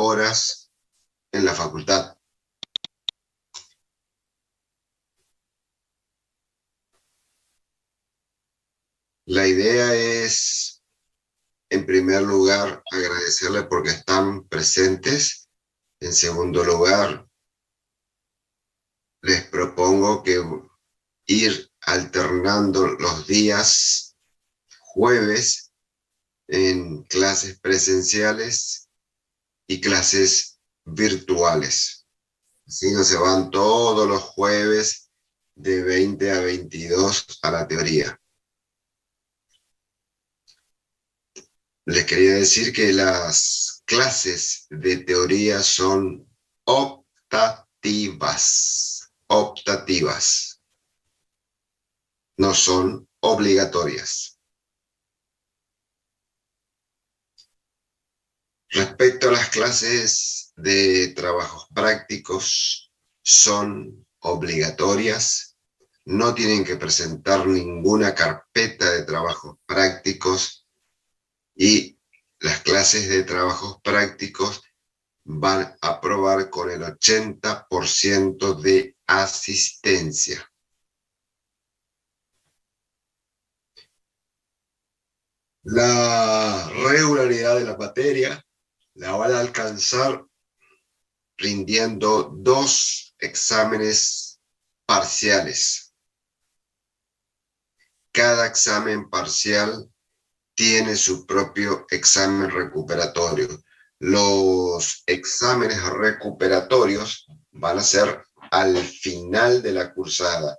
horas en la facultad. La idea es, en primer lugar, agradecerles porque están presentes. En segundo lugar, les propongo que ir alternando los días jueves en clases presenciales y clases virtuales. Así no se van todos los jueves de 20 a 22 a la teoría. Les quería decir que las clases de teoría son optativas, no son obligatorias. Respecto a las clases de trabajos prácticos, son obligatorias, no tienen que presentar ninguna carpeta de trabajos prácticos y las clases de trabajos prácticos van a aprobar con el 80% de asistencia. La regularidad de la materia la van a alcanzar rindiendo 2 exámenes parciales. Cada examen parcial tiene su propio examen recuperatorio. Los exámenes recuperatorios van a ser al final de la cursada,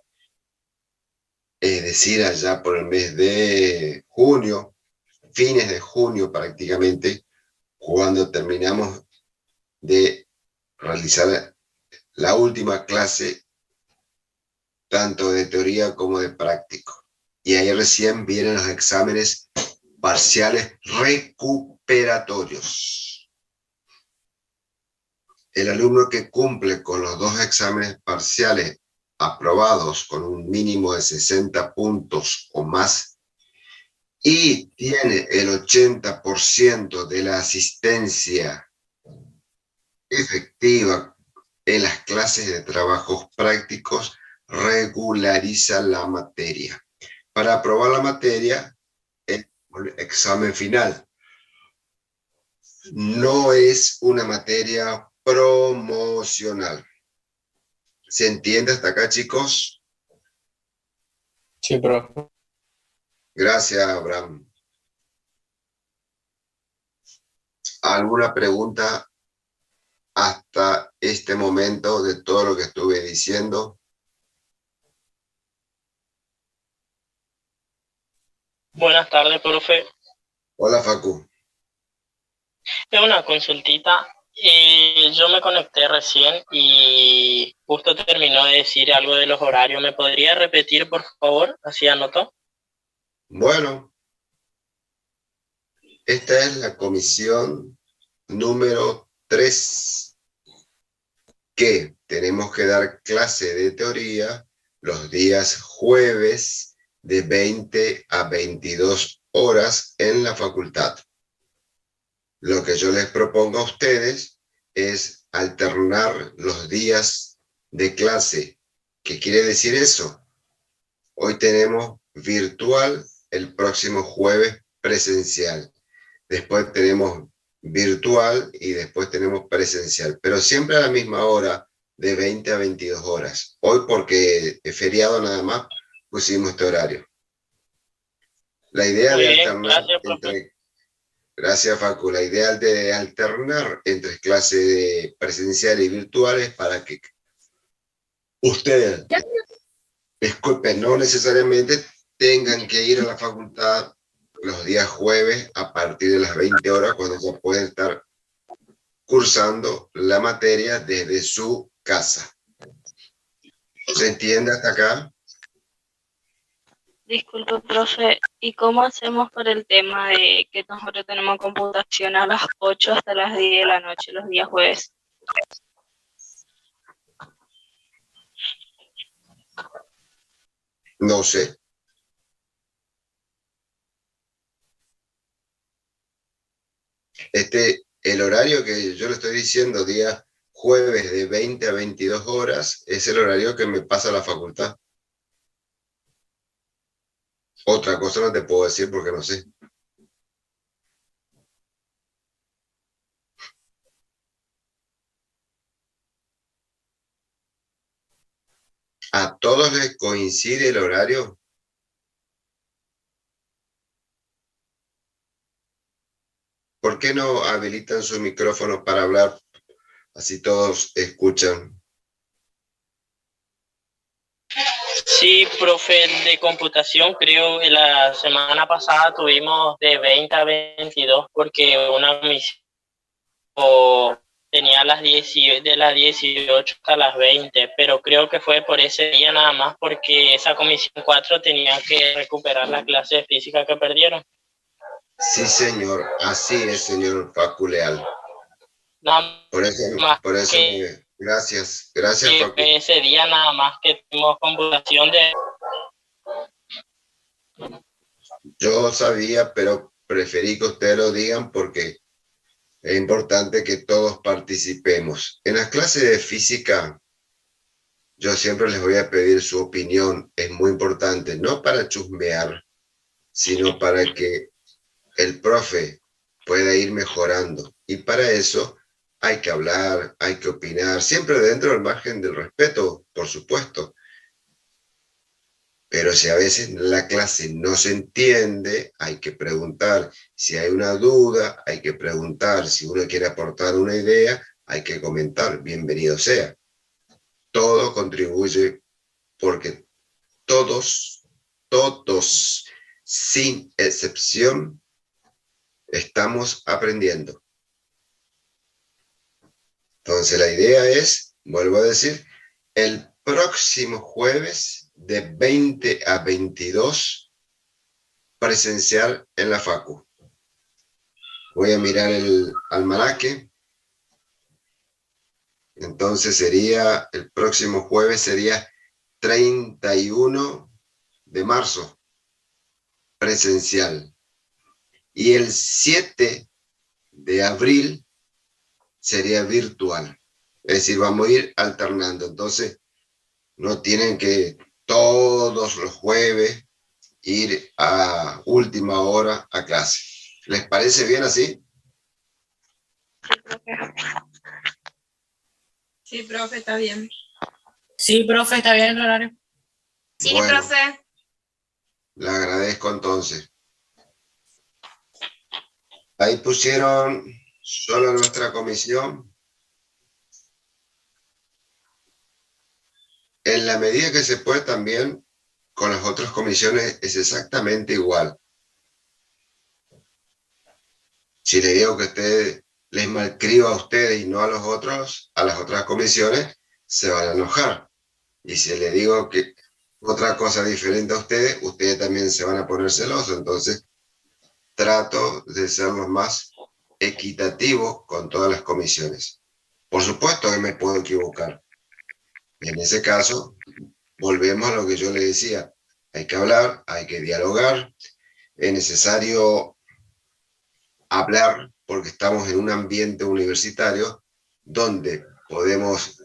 es decir, allá por el mes de junio, fines de junio prácticamente, cuando terminamos de realizar la última clase, tanto de teoría como de práctico. Y ahí recién vienen los exámenes parciales recuperatorios. El alumno que cumple con los 2 exámenes parciales aprobados con un mínimo de 60 puntos o más y tiene el 80% de la asistencia efectiva en las clases de trabajos prácticos, regulariza la materia. Para aprobar la materia, el examen final no es una materia promocional. ¿Se entiende hasta acá, chicos? Sí, profe. Gracias, Abraham. ¿Alguna pregunta hasta este momento de todo lo que estuve diciendo? Buenas tardes, profe. Hola, Facu. Es una consultita. Yo me conecté recién y justo terminó de decir algo de los horarios. ¿Me podría repetir, por favor? Así anoto. Bueno, esta es la comisión número 3, que tenemos que dar clase de teoría los días jueves de 20 a 22 horas en la facultad. Lo que yo les propongo a ustedes es alternar los días de clase. ¿Qué quiere decir eso? Hoy tenemos virtual, el próximo jueves presencial. Después tenemos virtual y después tenemos presencial, pero siempre a la misma hora, de 20 a 22 horas. Hoy, porque es feriado nada más, pusimos este horario. La idea Muy de bien, alternar gracias, profe. gracias, Facu, la idea de alternar entre clases presenciales y virtuales para que ustedes, disculpen, no necesariamente tengan que ir a la facultad los días jueves a partir de las 20 horas, cuando ya pueden estar cursando la materia desde su casa. ¿Se entiende hasta acá? Disculpe, profe, ¿y cómo hacemos por el tema de que nosotros tenemos computación a las 8 hasta las 10 de la noche los días jueves? No sé. El horario que yo le estoy diciendo, día jueves de 20 a 22 horas, es el horario que me pasa la facultad. Otra cosa no te puedo decir porque no sé. ¿A todos les coincide el horario? ¿Por qué no habilitan su micrófono para hablar? Así todos escuchan. Sí, profe, de computación, creo que la semana pasada tuvimos de 20 a 22 porque una comisión tenía de las 18 hasta las 20, pero creo que fue por ese día nada más porque esa comisión 4 tenía que recuperar la clase de física que perdieron. Sí, señor, así es, señor Facu Leal. Nada Por eso, gracias, Facu. ese día nada más que tuvimos computación de... Yo sabía, pero preferí que ustedes lo digan porque es importante que todos participemos. En las clases de física, yo siempre les voy a pedir su opinión. Es muy importante, no para chusmear, sino para que el profe pueda ir mejorando. Y para eso hay que hablar, hay que opinar, siempre dentro del margen del respeto, por supuesto. Pero si a veces la clase no se entiende, hay que preguntar. Si hay una duda, hay que preguntar. Si uno quiere aportar una idea, hay que comentar. Bienvenido sea. Todo contribuye porque todos, sin excepción, estamos aprendiendo. Entonces la idea es, vuelvo a decir, el próximo jueves de 20 a 22 presencial en la Facu. Voy a mirar el almanaque. Entonces sería, el próximo jueves sería 31 de marzo, presencial. Y el 7 de abril sería virtual. Es decir, vamos a ir alternando. Entonces, no tienen que todos los jueves ir a última hora a clase. ¿Les parece bien así? Sí, profe, está bien. Sí, profe, está bien el horario. Sí, Bueno, profe. le agradezco entonces. Ahí pusieron solo nuestra comisión. En la medida que se puede también, con las otras comisiones es exactamente igual. Si le digo que usted les malcriba a ustedes y no a los otros, a las otras comisiones, se van a enojar. Y si le digo que otra cosa diferente a ustedes también se van a poner celosos. Entonces, trato de ser lo más equitativo con todas las comisiones. Por supuesto que me puedo equivocar. En ese caso, volvemos a lo que yo le decía. Hay que hablar, hay que dialogar. Es necesario hablar porque estamos en un ambiente universitario donde podemos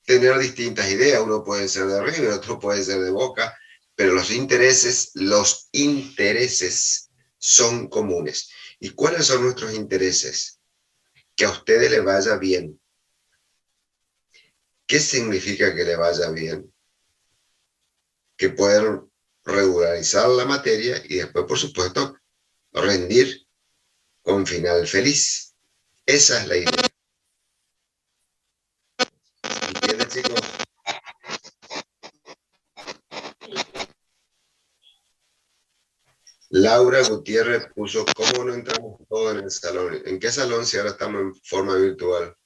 tener distintas ideas. Uno puede ser de River, otro puede ser de Boca, pero los intereses son comunes. ¿Y cuáles son nuestros intereses? Que a ustedes les vaya bien. ¿Qué significa que le vaya bien? Que puedan regularizar la materia y después, por supuesto, rendir con final feliz. Esa es la idea. ¿Entienden, chicos? Laura Gutiérrez puso, ¿cómo no entramos todos en el salón? ¿En qué salón si ahora estamos en forma virtual?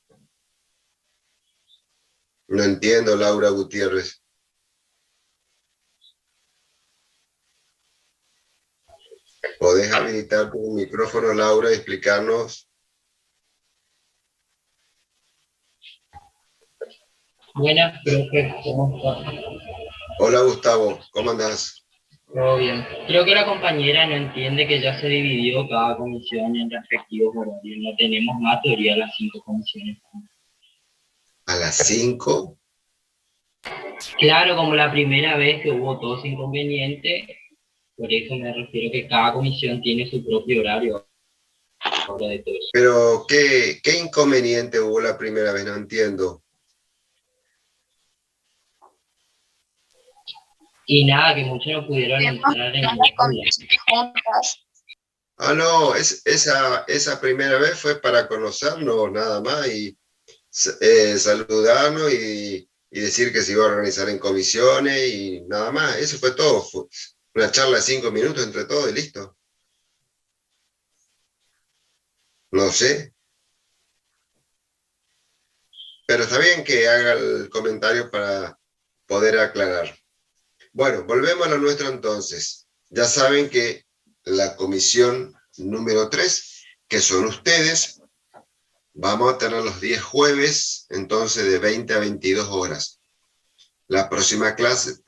No entiendo, Laura Gutiérrez. ¿Podés habilitar tu micrófono, Laura, y explicarnos? Buenas, profe, ¿cómo está? Hola, Gustavo, ¿cómo andás? Todo bien. Creo que la compañera no entiende que ya se dividió cada comisión en respectivos horarios. No tenemos más teoría de las 5 comisiones. A las 5. Claro, como la primera vez que hubo todos inconvenientes, por eso me refiero que cada comisión tiene su propio horario. Ahora de todo eso. Pero, ¿qué inconveniente hubo la primera vez? No entiendo. Y nada, que muchos no pudieron entrar en el aula. Juntas. Ah, no, esa primera vez fue para conocernos nada más y saludarnos y decir que se iba a organizar en comisiones y nada más. Eso fue todo. Fue una charla de 5 minutos entre todos y listo. No sé. Pero está bien que haga el comentario para poder aclarar. Bueno, volvemos a lo nuestro entonces. Ya saben que la comisión número 3, que son ustedes, vamos a tener los 10 jueves, entonces de 20 a 22 horas. La próxima clase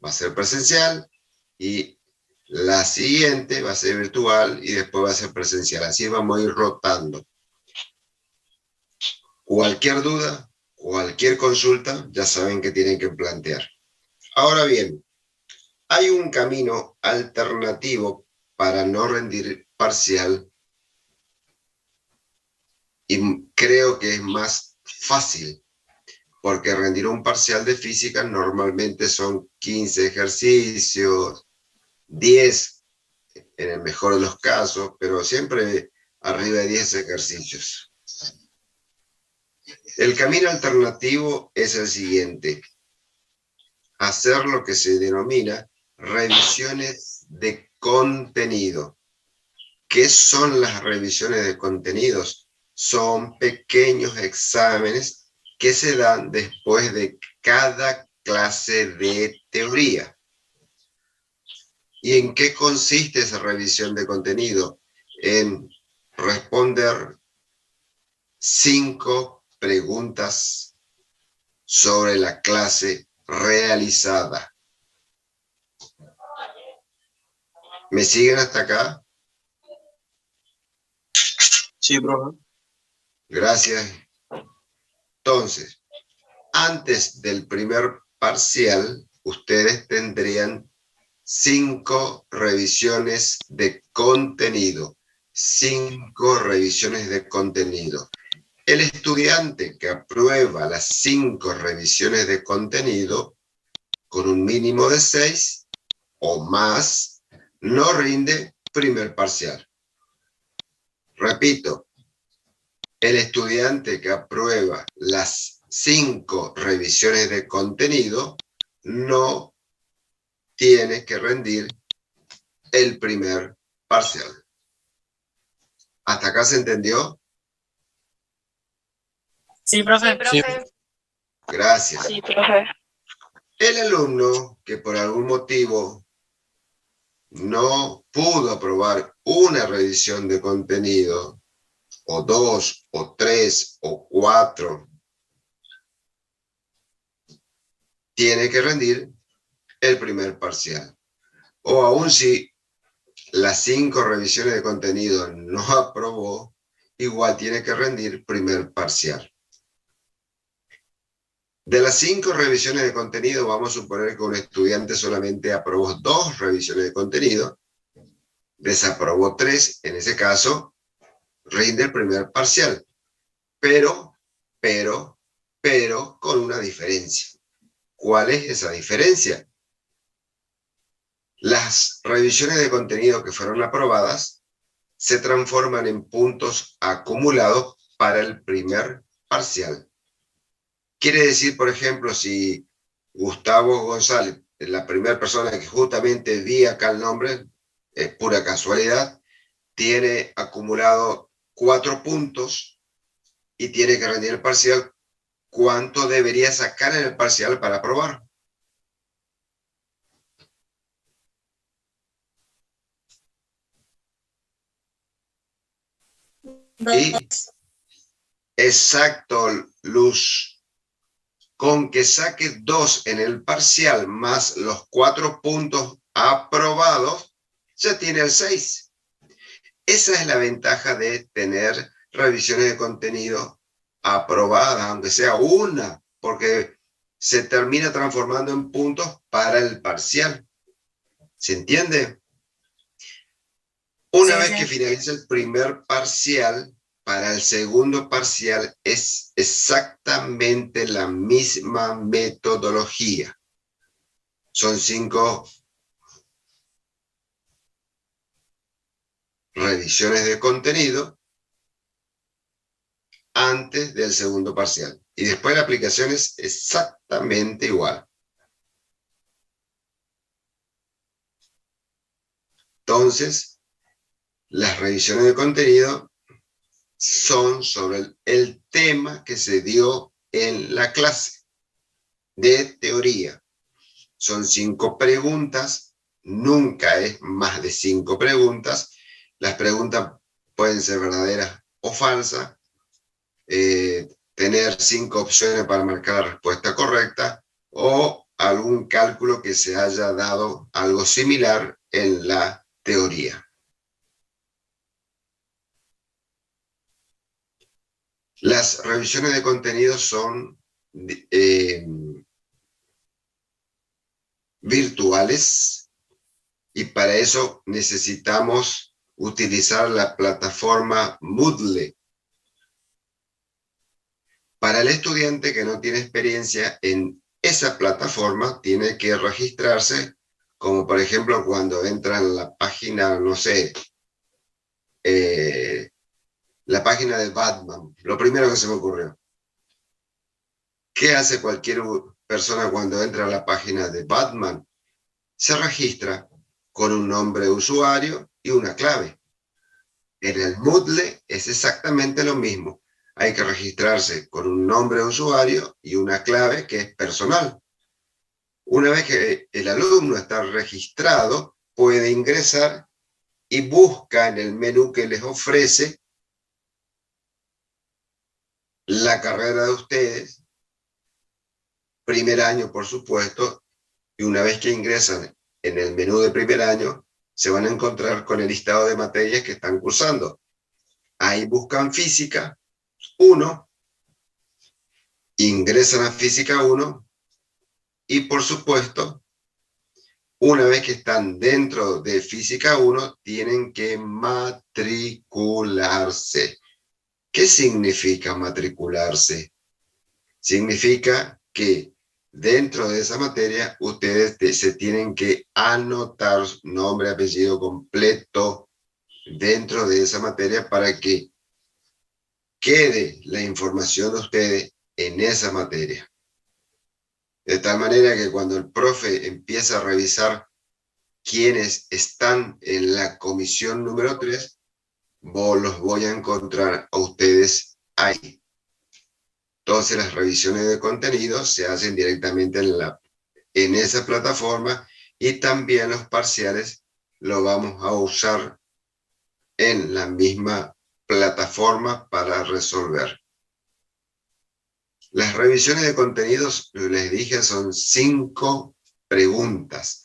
va a ser presencial y la siguiente va a ser virtual y después va a ser presencial. Así vamos a ir rotando. Cualquier duda, cualquier consulta, ya saben que tienen que plantear. Ahora bien, hay un camino alternativo para no rendir parcial y creo que es más fácil, porque rendir un parcial de física normalmente son 15 ejercicios, 10 en el mejor de los casos, pero siempre arriba de 10 ejercicios. El camino alternativo es el siguiente: hacer lo que se denomina revisiones de contenido. ¿Qué son las revisiones de contenidos? Son pequeños exámenes que se dan después de cada clase de teoría. ¿Y en qué consiste esa revisión de contenido? En responder 5 preguntas sobre la clase realizada. ¿Me siguen hasta acá? Sí, profe. Gracias. Entonces, antes del primer parcial, ustedes tendrían 5 revisiones de contenido. 5 revisiones de contenido. El estudiante que aprueba las 5 revisiones de contenido, con un mínimo de 6 o más, no rinde primer parcial. Repito, el estudiante que aprueba las 5 revisiones de contenido no tiene que rendir el primer parcial. ¿Hasta acá se entendió? Sí, profe. Sí, profe. Gracias. Sí, profe. El alumno que por algún motivo no pudo aprobar una revisión de contenido, o 2, o 3, o 4, tiene que rendir el primer parcial. O aún si las 5 revisiones de contenido no aprobó, igual tiene que rendir primer parcial. De las 5 revisiones de contenido, vamos a suponer que un estudiante solamente aprobó 2 revisiones de contenido, desaprobó 3, en ese caso, rinde el primer parcial. Pero, con una diferencia. ¿Cuál es esa diferencia? Las revisiones de contenido que fueron aprobadas se transforman en puntos acumulados para el primer parcial. Quiere decir, por ejemplo, si Gustavo González, la primera persona que justamente vi acá el nombre, es pura casualidad, tiene acumulado 4 puntos y tiene que rendir el parcial, ¿cuánto debería sacar en el parcial para aprobar? Y, exacto, Luz. Con que saque 2 en el parcial más los 4 puntos aprobados, ya tiene el 6. Esa es la ventaja de tener revisiones de contenido aprobadas, aunque sea una, porque se termina transformando en puntos para el parcial. ¿Se entiende? Una vez que finaliza el primer parcial, para el segundo parcial es exactamente la misma metodología. Son 5 revisiones de contenido antes del segundo parcial. Y después la aplicación es exactamente igual. Entonces, las revisiones de contenido son sobre el tema que se dio en la clase de teoría. Son 5 preguntas, nunca es más de 5 preguntas. Las preguntas pueden ser verdaderas o falsas. Tener 5 opciones para marcar la respuesta correcta o algún cálculo que se haya dado algo similar en la teoría. Las revisiones de contenido son virtuales y para eso necesitamos utilizar la plataforma Moodle. Para el estudiante que no tiene experiencia en esa plataforma, tiene que registrarse, como por ejemplo cuando entra en la página, no sé, la página de Batman, lo primero que se me ocurrió. ¿Qué hace cualquier persona cuando entra a la página de Batman? Se registra con un nombre de usuario y una clave. En el Moodle es exactamente lo mismo. Hay que registrarse con un nombre de usuario y una clave que es personal. Una vez que el alumno está registrado, puede ingresar y busca en el menú que les ofrece la carrera de ustedes, primer año por supuesto, y una vez que ingresan en el menú de primer año, se van a encontrar con el listado de materias que están cursando. Ahí buscan Física 1, ingresan a Física 1 y por supuesto, una vez que están dentro de Física 1, tienen que matricularse. ¿Qué significa matricularse? Significa que dentro de esa materia ustedes se tienen que anotar nombre, apellido completo dentro de esa materia para que quede la información de ustedes en esa materia. De tal manera que cuando el profe empieza a revisar quiénes están en la comisión número 3, los voy a encontrar a ustedes ahí. Entonces las revisiones de contenido se hacen directamente en esa plataforma y también los parciales lo vamos a usar en la misma plataforma para resolver. Las revisiones de contenidos, les dije, son 5 preguntas.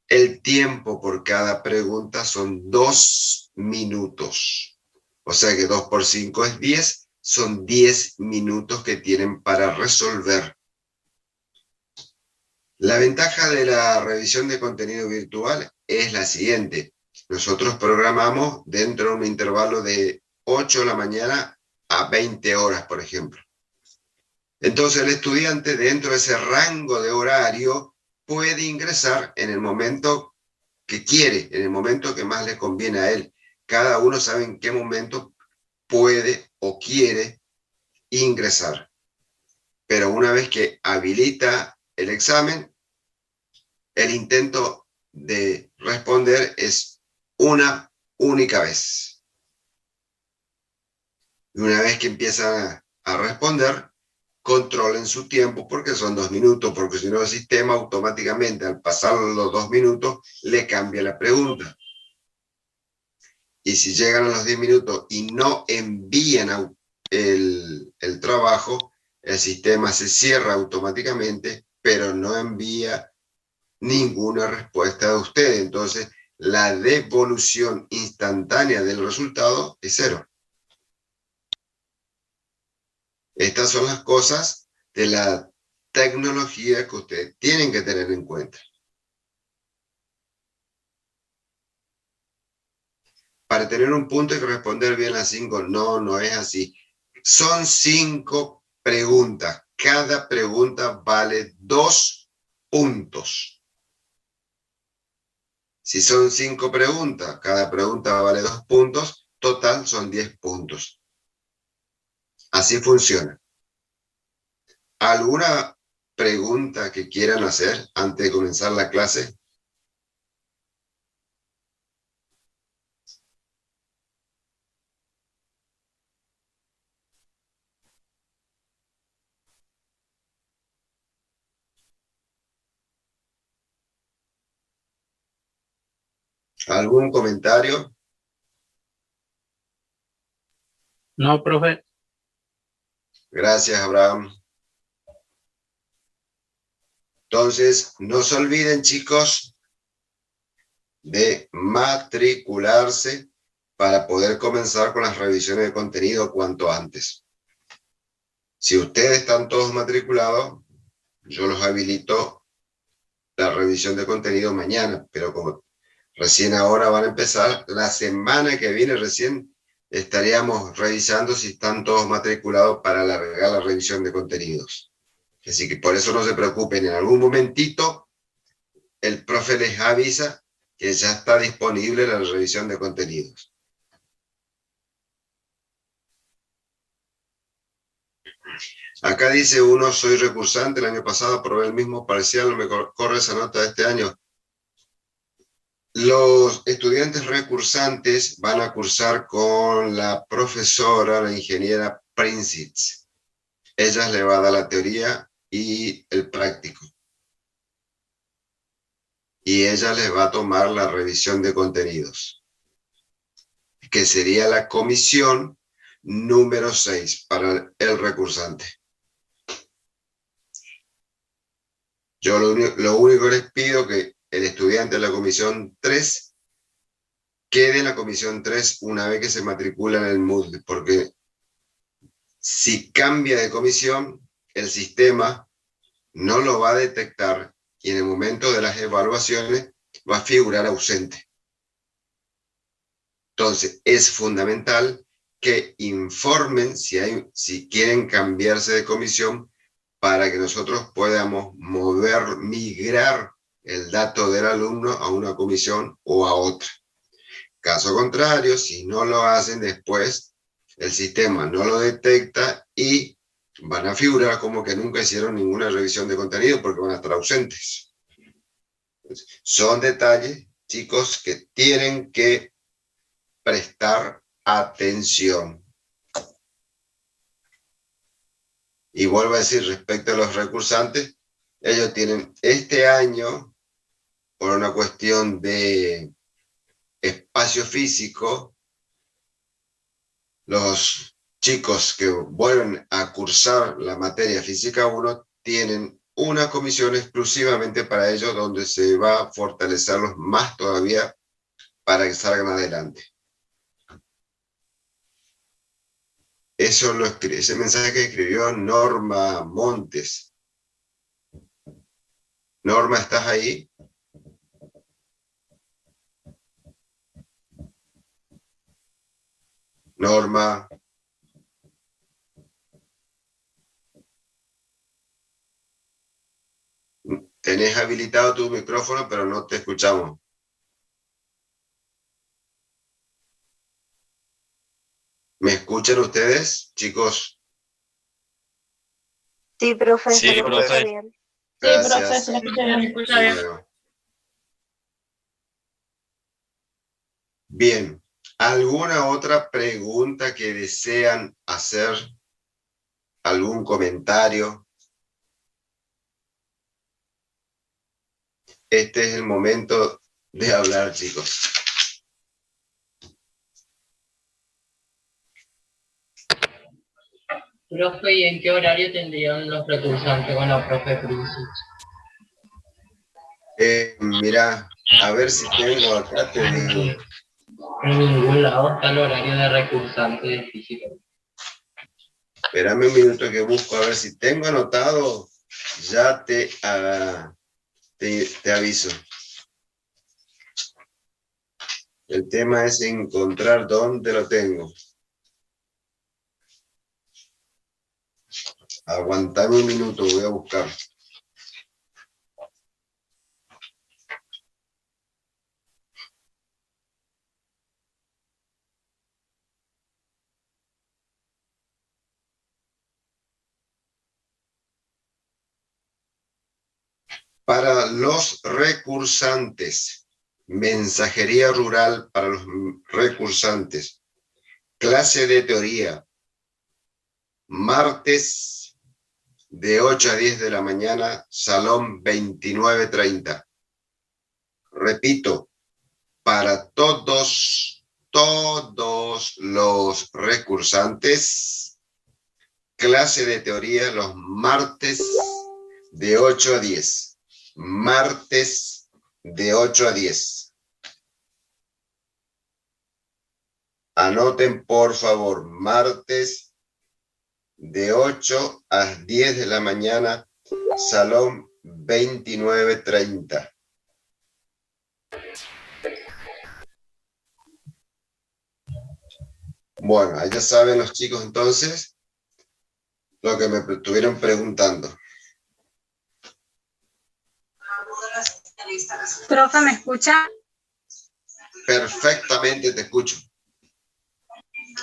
El tiempo por cada pregunta son 2 minutos. O sea que 2 por 5 es 10. Son 10 minutos que tienen para resolver. La ventaja de la revisión de contenido virtual es la siguiente. Nosotros programamos dentro de un intervalo de 8 de la mañana a 20 horas, por ejemplo. Entonces el estudiante dentro de ese rango de horario puede ingresar en el momento que quiere, en el momento que más le conviene a él. Cada uno sabe en qué momento puede o quiere ingresar. Pero una vez que habilita el examen, el intento de responder es una única vez. Y una vez que empiezan a responder, controlen su tiempo porque son 2 minutos, porque si no el sistema automáticamente al pasar los 2 minutos le cambia la pregunta. Y si llegan a los 10 minutos y no envían el trabajo, el sistema se cierra automáticamente, pero no envía ninguna respuesta de ustedes. Entonces, la devolución instantánea del resultado es 0. Estas son las cosas de la tecnología que ustedes tienen que tener en cuenta. Para tener un punto hay que responder bien las 5. No, no es así. Son 5 preguntas. Cada pregunta vale 2 puntos. Si son 5 preguntas, cada pregunta vale 2 puntos, total son 10 puntos. Así funciona. ¿Alguna pregunta que quieran hacer antes de comenzar la clase? ¿Algún comentario? No, profe. Gracias, Abraham. Entonces, no se olviden, chicos, de matricularse para poder comenzar con las revisiones de contenido cuanto antes. Si ustedes están todos matriculados, yo los habilito la revisión de contenido mañana, pero como recién ahora van a empezar, la semana que viene recién estaríamos revisando si están todos matriculados para alargar la revisión de contenidos. Así que por eso no se preocupen, en algún momentito el profe les avisa que ya está disponible la revisión de contenidos. Acá dice uno, soy recursante, el año pasado aprobé el mismo parcial, no me corre esa nota de este año. Los estudiantes recursantes van a cursar con la profesora, la ingeniera Prinsitz. Ella le va a dar la teoría y el práctico. Y ella les va a tomar la revisión de contenidos, que sería la comisión número 6 para el recursante. Yo lo único que les pido que el estudiante de la comisión 3 quede en la comisión 3 una vez que se matricula en el Moodle, porque si cambia de comisión, el sistema no lo va a detectar y en el momento de las evaluaciones va a figurar ausente. Entonces, es fundamental que informen si quieren cambiarse de comisión para que nosotros podamos migrar el dato del alumno a una comisión o a otra. Caso contrario, si no lo hacen después, el sistema no lo detecta y van a figurar como que nunca hicieron ninguna revisión de contenido porque van a estar ausentes. Son detalles, chicos, que tienen que prestar atención. Y vuelvo a decir, respecto a los recursantes, ellos tienen este año, por una cuestión de espacio físico, los chicos que vuelven a cursar la materia física 1 tienen una comisión exclusivamente para ellos donde se va a fortalecerlos más todavía para que salgan adelante. Ese mensaje que escribió Norma Montes. Norma, ¿estás ahí? Norma. Tenés habilitado tu micrófono, pero no te escuchamos. ¿Me escuchan ustedes, chicos? Sí, profe, Sí, se lo escucha profe. bien. Gracias. Sí, profe, se le escucha bien. Escucha bien. Bien. ¿Alguna otra pregunta que desean hacer? ¿Algún comentario? Este es el momento de hablar, chicos. Profe, ¿y en qué horario tendrían los recursantes con la profe Prinsitz? Mira, a ver si tengo acá, te digo. En ningún lado está el horario de recursante de física. Espérame un minuto que busco a ver si tengo anotado. Ya te aviso. El tema es encontrar dónde lo tengo. Aguantame un minuto, voy a buscar. Para los recursantes, mensajería rural para los recursantes, clase de teoría, martes de 8 a 10 de la mañana, salón 2930. Repito, para todos los recursantes, clase de teoría los martes de 8 a 10. Martes de 8 a 10. Anoten, por favor, martes de 8 a 10 de la mañana, salón 2930. Bueno, ya saben los chicos entonces lo que me estuvieron preguntando. Profe, ¿me escucha? Perfectamente te escucho.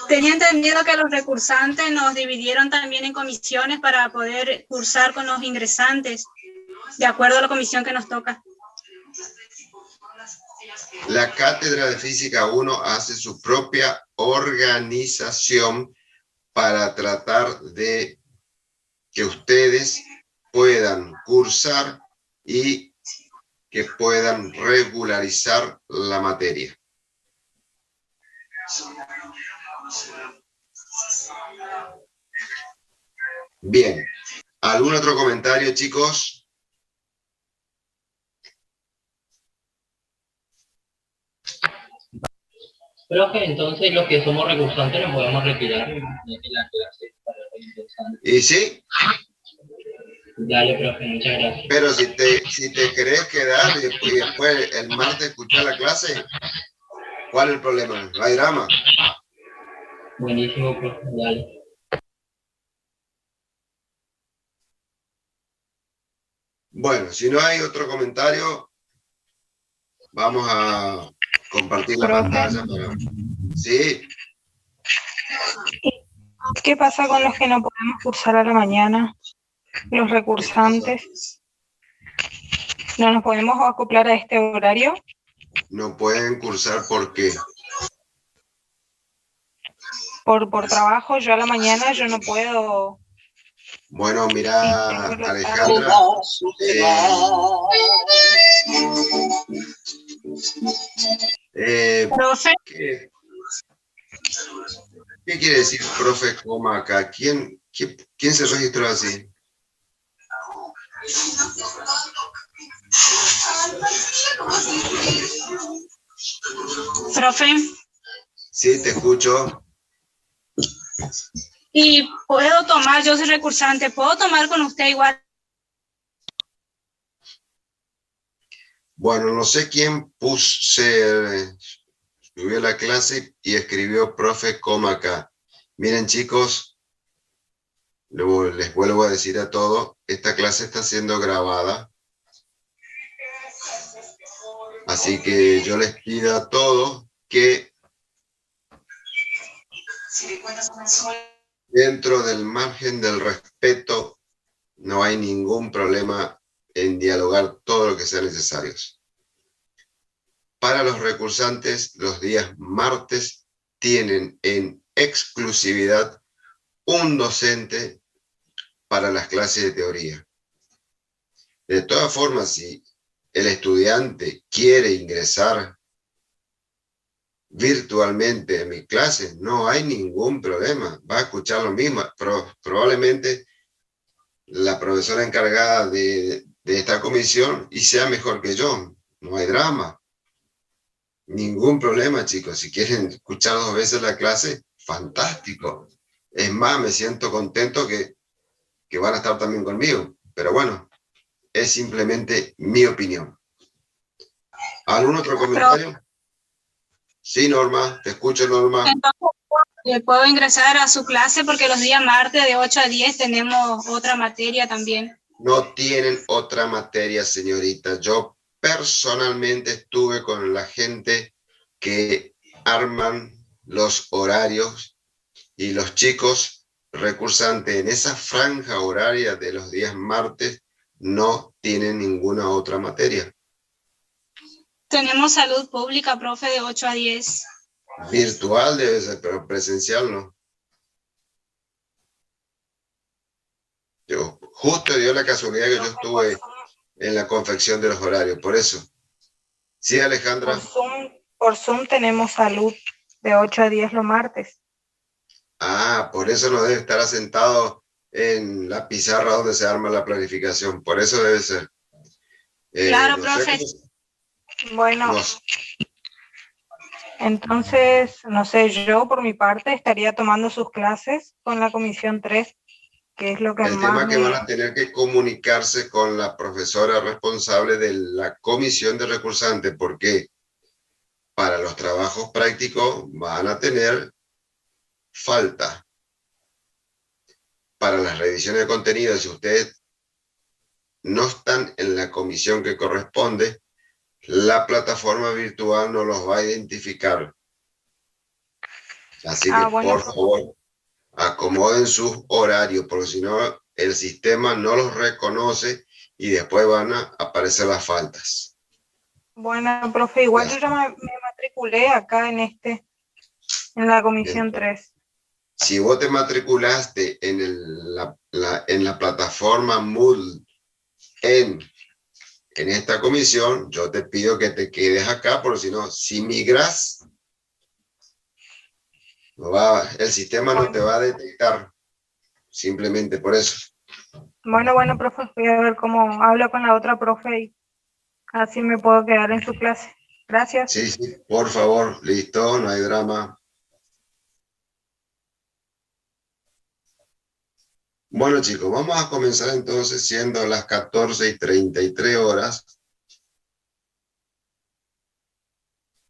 Tenía entendido que los recursantes nos dividieron también en comisiones para poder cursar con los ingresantes, de acuerdo a la comisión que nos toca. La Cátedra de Física 1 hace su propia organización para tratar de que ustedes puedan cursar y que puedan regularizar la materia. Bien, ¿algún otro comentario, chicos? Profe, entonces los que somos recursantes nos podemos retirar de la clase para los ingresantes. ¿Y sí? Dale, profe, muchas gracias. Pero si te querés quedar y después el martes escuchar la clase, ¿cuál es el problema? No hay drama. Buenísimo, profe, dale. Bueno, si no hay otro comentario, vamos a compartir la pantalla. Sí. ¿Qué pasa con los que no podemos cursar a la mañana? Los recursantes. ¿No nos podemos acoplar a este horario? No pueden cursar, ¿por qué? Por trabajo, yo a la mañana yo no puedo. Bueno, mira, Sí, Alejandra, Profe, ¿qué quiere decir profe coma acá? ¿Quién se registró así? profe, Sí, te escucho. y puedo tomar, yo soy recursante, ¿puedo tomar con usted igual? Bueno, no sé quién subió la clase y escribió profe coma acá. Miren, chicos, les vuelvo a decir a todos, esta clase está siendo grabada. Así que yo les pido a todos que dentro del margen del respeto no hay ningún problema en dialogar todo lo que sea necesario. Para los recursantes, los días martes tienen en exclusividad un docente para las clases de teoría. De todas formas, si el estudiante quiere ingresar virtualmente en mi clase, no hay ningún problema, va a escuchar lo mismo. Probablemente la profesora encargada de de esta comisión y sea mejor que yo. No hay drama. Ningún problema, chicos. Si quieren escuchar 2 veces la clase, fantástico. Es más, me siento contento que van a estar también conmigo. Pero bueno, es simplemente mi opinión. ¿Algún otro comentario? Sí, Norma, te escucho, Norma. Entonces, puedo ingresar a su clase porque los días martes de 8 a 10 tenemos otra materia también. No tienen otra materia, señorita. Yo personalmente estuve con la gente que arman los horarios y los chicos recursantes en esa franja horaria de los días martes no tienen ninguna otra materia. Tenemos salud pública, profe, de 8 a 10. Virtual debe ser, pero presencial no. Justo dio la casualidad que yo estuve en la confección de los horarios, por eso. Sí, Alejandra. Por Zoom tenemos salud de 8 a 10 los martes. Ah, por eso no debe estar asentado en la pizarra donde se arma la planificación, por eso debe ser. Claro, no profe. Bueno, No. entonces, no sé, yo por mi parte estaría tomando sus clases con la comisión 3, que es lo que El más tema que van a tener que comunicarse con la profesora responsable de la comisión de recursantes, porque para los trabajos prácticos van a tener falta. Para las revisiones de contenido, si ustedes no están en la comisión que corresponde, la plataforma virtual no los va a identificar. Así que, bueno, por favor, acomoden sus horarios, porque si no, el sistema no los reconoce y después van a aparecer las faltas. Bueno, profe, igual yo ya me matriculé acá en la comisión 3. Si vos te matriculaste en la plataforma Moodle en esta comisión, yo te pido que te quedes acá, porque si no, si migras, el sistema no te va a detectar, simplemente por eso. Bueno, profe, voy a ver cómo hablo con la otra profe y así me puedo quedar en su clase. Gracias. Sí, por favor, listo, no hay drama. Bueno, chicos, vamos a comenzar entonces siendo las 14:33 horas.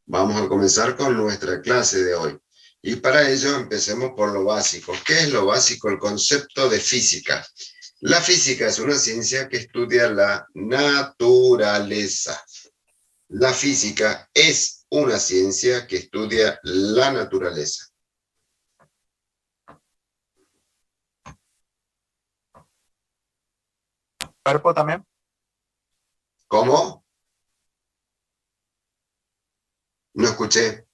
Vamos a comenzar con nuestra clase de hoy. Y para ello empecemos por lo básico. ¿Qué es lo básico? El concepto de física. La física es una ciencia que estudia la naturaleza. La física es una ciencia que estudia la naturaleza. ¿Cuerpo también? ¿Cómo? No escuché.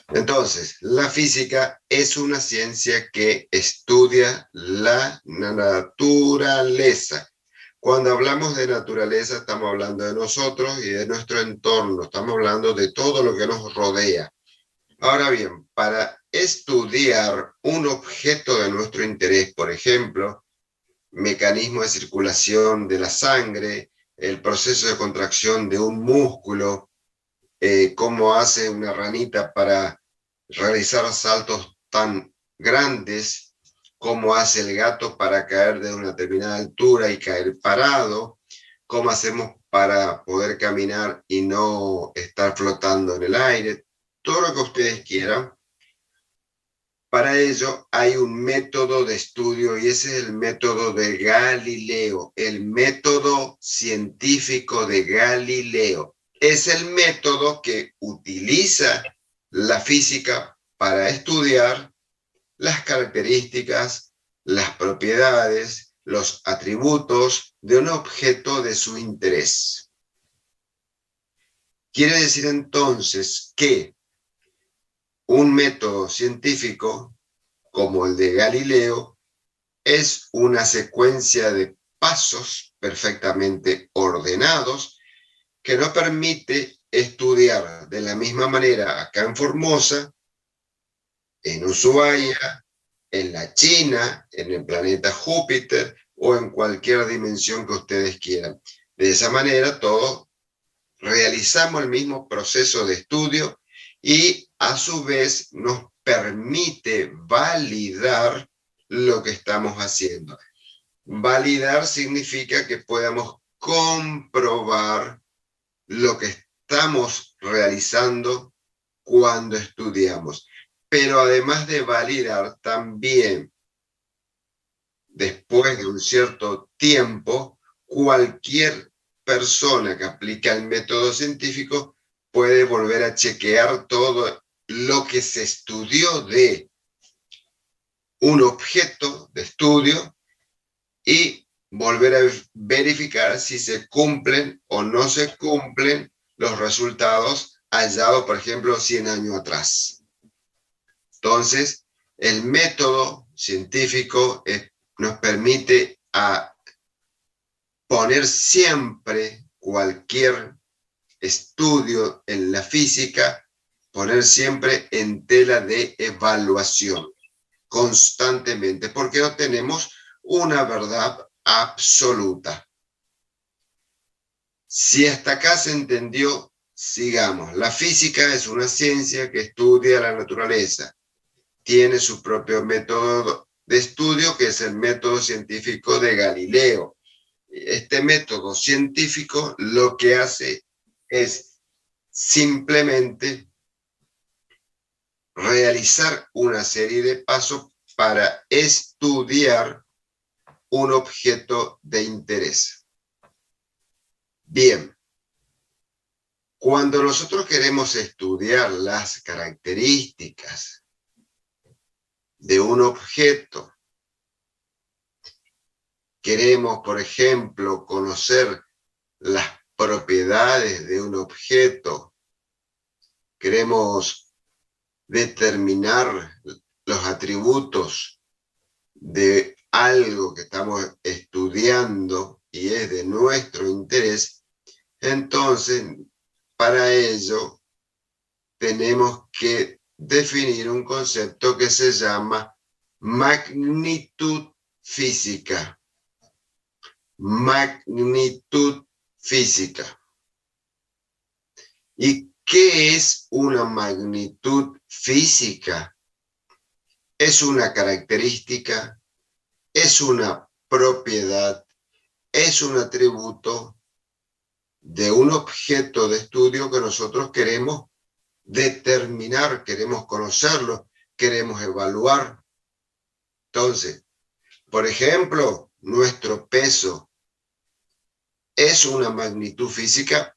Entonces, la física es una ciencia que estudia la naturaleza. Cuando hablamos de naturaleza, estamos hablando de nosotros y de nuestro entorno. Estamos hablando de todo lo que nos rodea. Ahora bien, para estudiar un objeto de nuestro interés, por ejemplo, mecanismo de circulación de la sangre, el proceso de contracción de un músculo, cómo hace una ranita para realizar saltos tan grandes, cómo hace el gato para caer de una determinada altura y caer parado, cómo hacemos para poder caminar y no estar flotando en el aire, todo lo que ustedes quieran. Para ello hay un método de estudio y ese es el método de Galileo, el método científico de Galileo. Es el método que utiliza la física para estudiar las características, las propiedades, los atributos de un objeto de su interés. Quiere decir entonces que un método científico como el de Galileo es una secuencia de pasos perfectamente ordenados que nos permite estudiar de la misma manera acá en Formosa en Ushuaia, en la China, en el planeta Júpiter o en cualquier dimensión que ustedes quieran. De esa manera todos realizamos el mismo proceso de estudio y a su vez nos permite validar lo que estamos haciendo. Validar significa que podamos comprobar lo que estamos realizando cuando estudiamos. Pero además de validar, también después de un cierto tiempo, cualquier persona que aplica el método científico puede volver a chequear todo lo que se estudió de un objeto de estudio y volver a verificar si se cumplen o no se cumplen los resultados hallados, por ejemplo, 100 años atrás. Entonces, el método científico nos permite poner siempre cualquier estudio en la física, poner siempre en tela de evaluación constantemente, porque no tenemos una verdad absoluta. Si hasta acá se entendió, sigamos. La física es una ciencia que estudia la naturaleza. Tiene su propio método de estudio, que es el método científico de Galileo. Este método científico lo que hace es simplemente realizar una serie de pasos para estudiar un objeto de interés. Bien, cuando nosotros queremos estudiar las características de un objeto, queremos, por ejemplo, conocer las propiedades de un objeto, queremos determinar los atributos de algo que estamos estudiando y es de nuestro interés, entonces para ello tenemos que definir un concepto que se llama magnitud física. Magnitud física. ¿Y qué es una magnitud física? Es una característica, es una propiedad, es un atributo de un objeto de estudio que nosotros queremos determinar, queremos conocerlo, queremos evaluar. Entonces, por ejemplo, nuestro peso es una magnitud física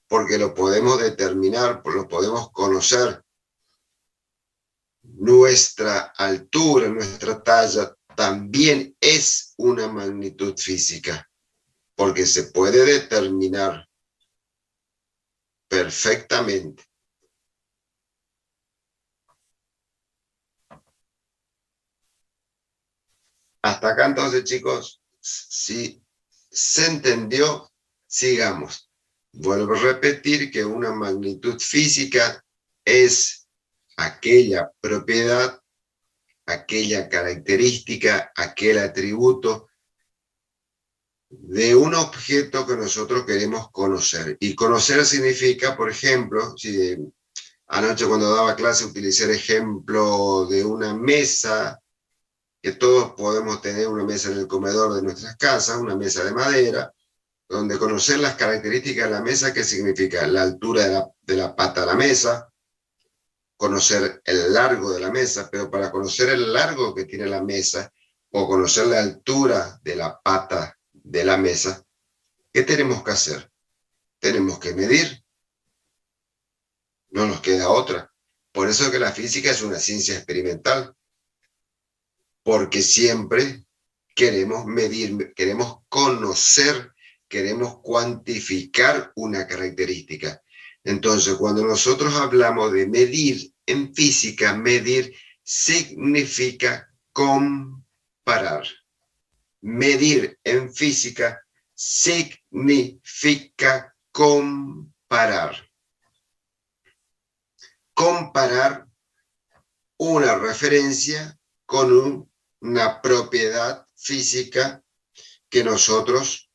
porque lo podemos determinar, lo podemos conocer. Nuestra altura, nuestra talla también es una magnitud física porque se puede determinar perfectamente. Hasta acá entonces, chicos, si se entendió, sigamos. Vuelvo a repetir que una magnitud física es aquella propiedad, aquella característica, aquel atributo de un objeto que nosotros queremos conocer. Y conocer significa, por ejemplo, si anoche cuando daba clase utilicé el ejemplo de una mesa, que todos podemos tener una mesa en el comedor de nuestras casas, una mesa de madera, donde conocer las características de la mesa, ¿qué significa? La altura de la pata de la mesa, conocer el largo de la mesa, pero para conocer el largo que tiene la mesa, o conocer la altura de la pata de la mesa, ¿qué tenemos que hacer? Tenemos que medir. No nos queda otra. Por eso es que la física es una ciencia experimental. Porque siempre queremos medir, queremos conocer, queremos cuantificar una característica. Entonces, cuando nosotros hablamos de medir en física, medir significa comparar. Medir en física significa comparar. Comparar una referencia con una propiedad física que nosotros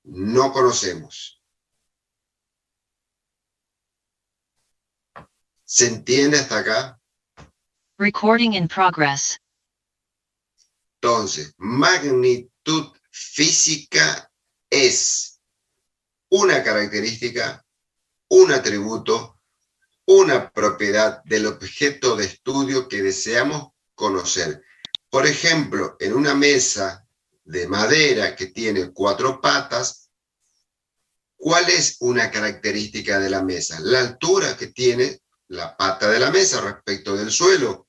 no conocemos. ¿Se entiende hasta acá? Recording in progress. Entonces, magnitud física es una característica, un atributo, una propiedad del objeto de estudio que deseamos conocer. Por ejemplo, en una mesa de madera que tiene 4 patas, ¿cuál es una característica de la mesa? La altura que tiene la pata de la mesa respecto del suelo.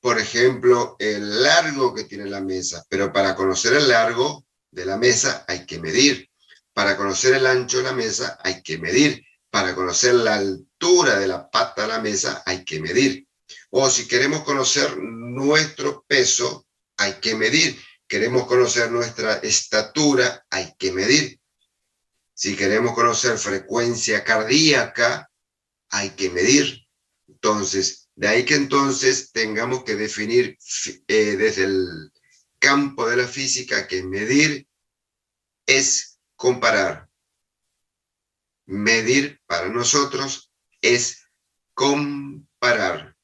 Por ejemplo, el largo que tiene la mesa. Pero para conocer el largo de la mesa hay que medir. Para conocer el ancho de la mesa hay que medir. Para conocer la altura de la pata de la mesa hay que medir. O si queremos conocer nuestro peso, hay que medir. Queremos conocer nuestra estatura, hay que medir. Si queremos conocer frecuencia cardíaca, hay que medir. Entonces, de ahí que entonces tengamos que definir desde el campo de la física que medir es comparar. Medir para nosotros es comparar.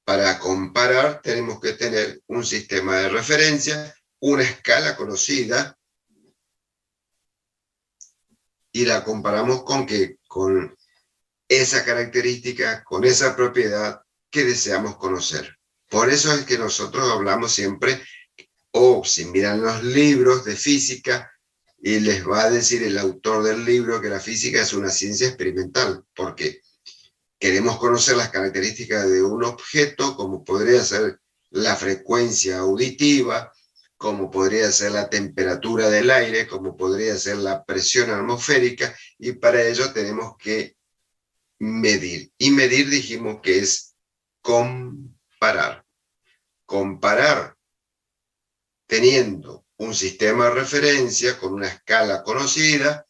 Para comparar tenemos que tener un sistema de referencia, una escala conocida, y la comparamos con ¿qué? Con esa característica, con esa propiedad que deseamos conocer. Por eso es que nosotros hablamos siempre, o si miran los libros de física, y les va a decir el autor del libro que la física es una ciencia experimental, porque queremos conocer las características de un objeto, como podría ser la frecuencia auditiva, como podría ser la temperatura del aire, como podría ser la presión atmosférica, y para ello tenemos que medir. Y medir dijimos que es comparar. Comparar teniendo un sistema de referencia con una escala conocida,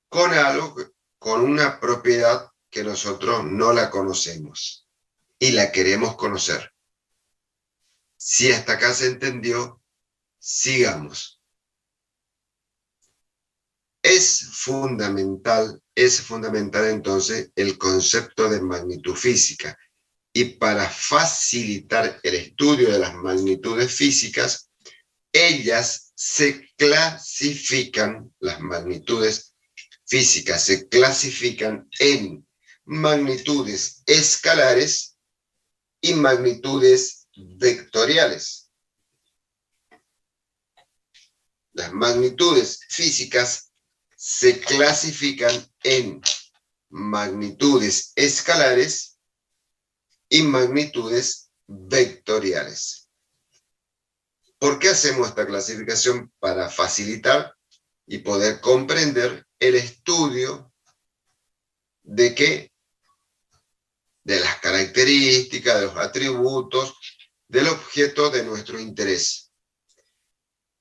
con algo, con una propiedad que nosotros no la conocemos y la queremos conocer. Si hasta acá se entendió, sigamos. Es fundamental entonces el concepto de magnitud física. Y para facilitar el estudio de las magnitudes físicas, ellas se clasifican, las magnitudes físicas se clasifican en magnitudes escalares y magnitudes vectoriales. Las magnitudes físicas se clasifican en magnitudes escalares y magnitudes vectoriales. ¿Por qué hacemos esta clasificación? Para facilitar y poder comprender el estudio de qué, de las características, de los atributos, del objeto de nuestro interés.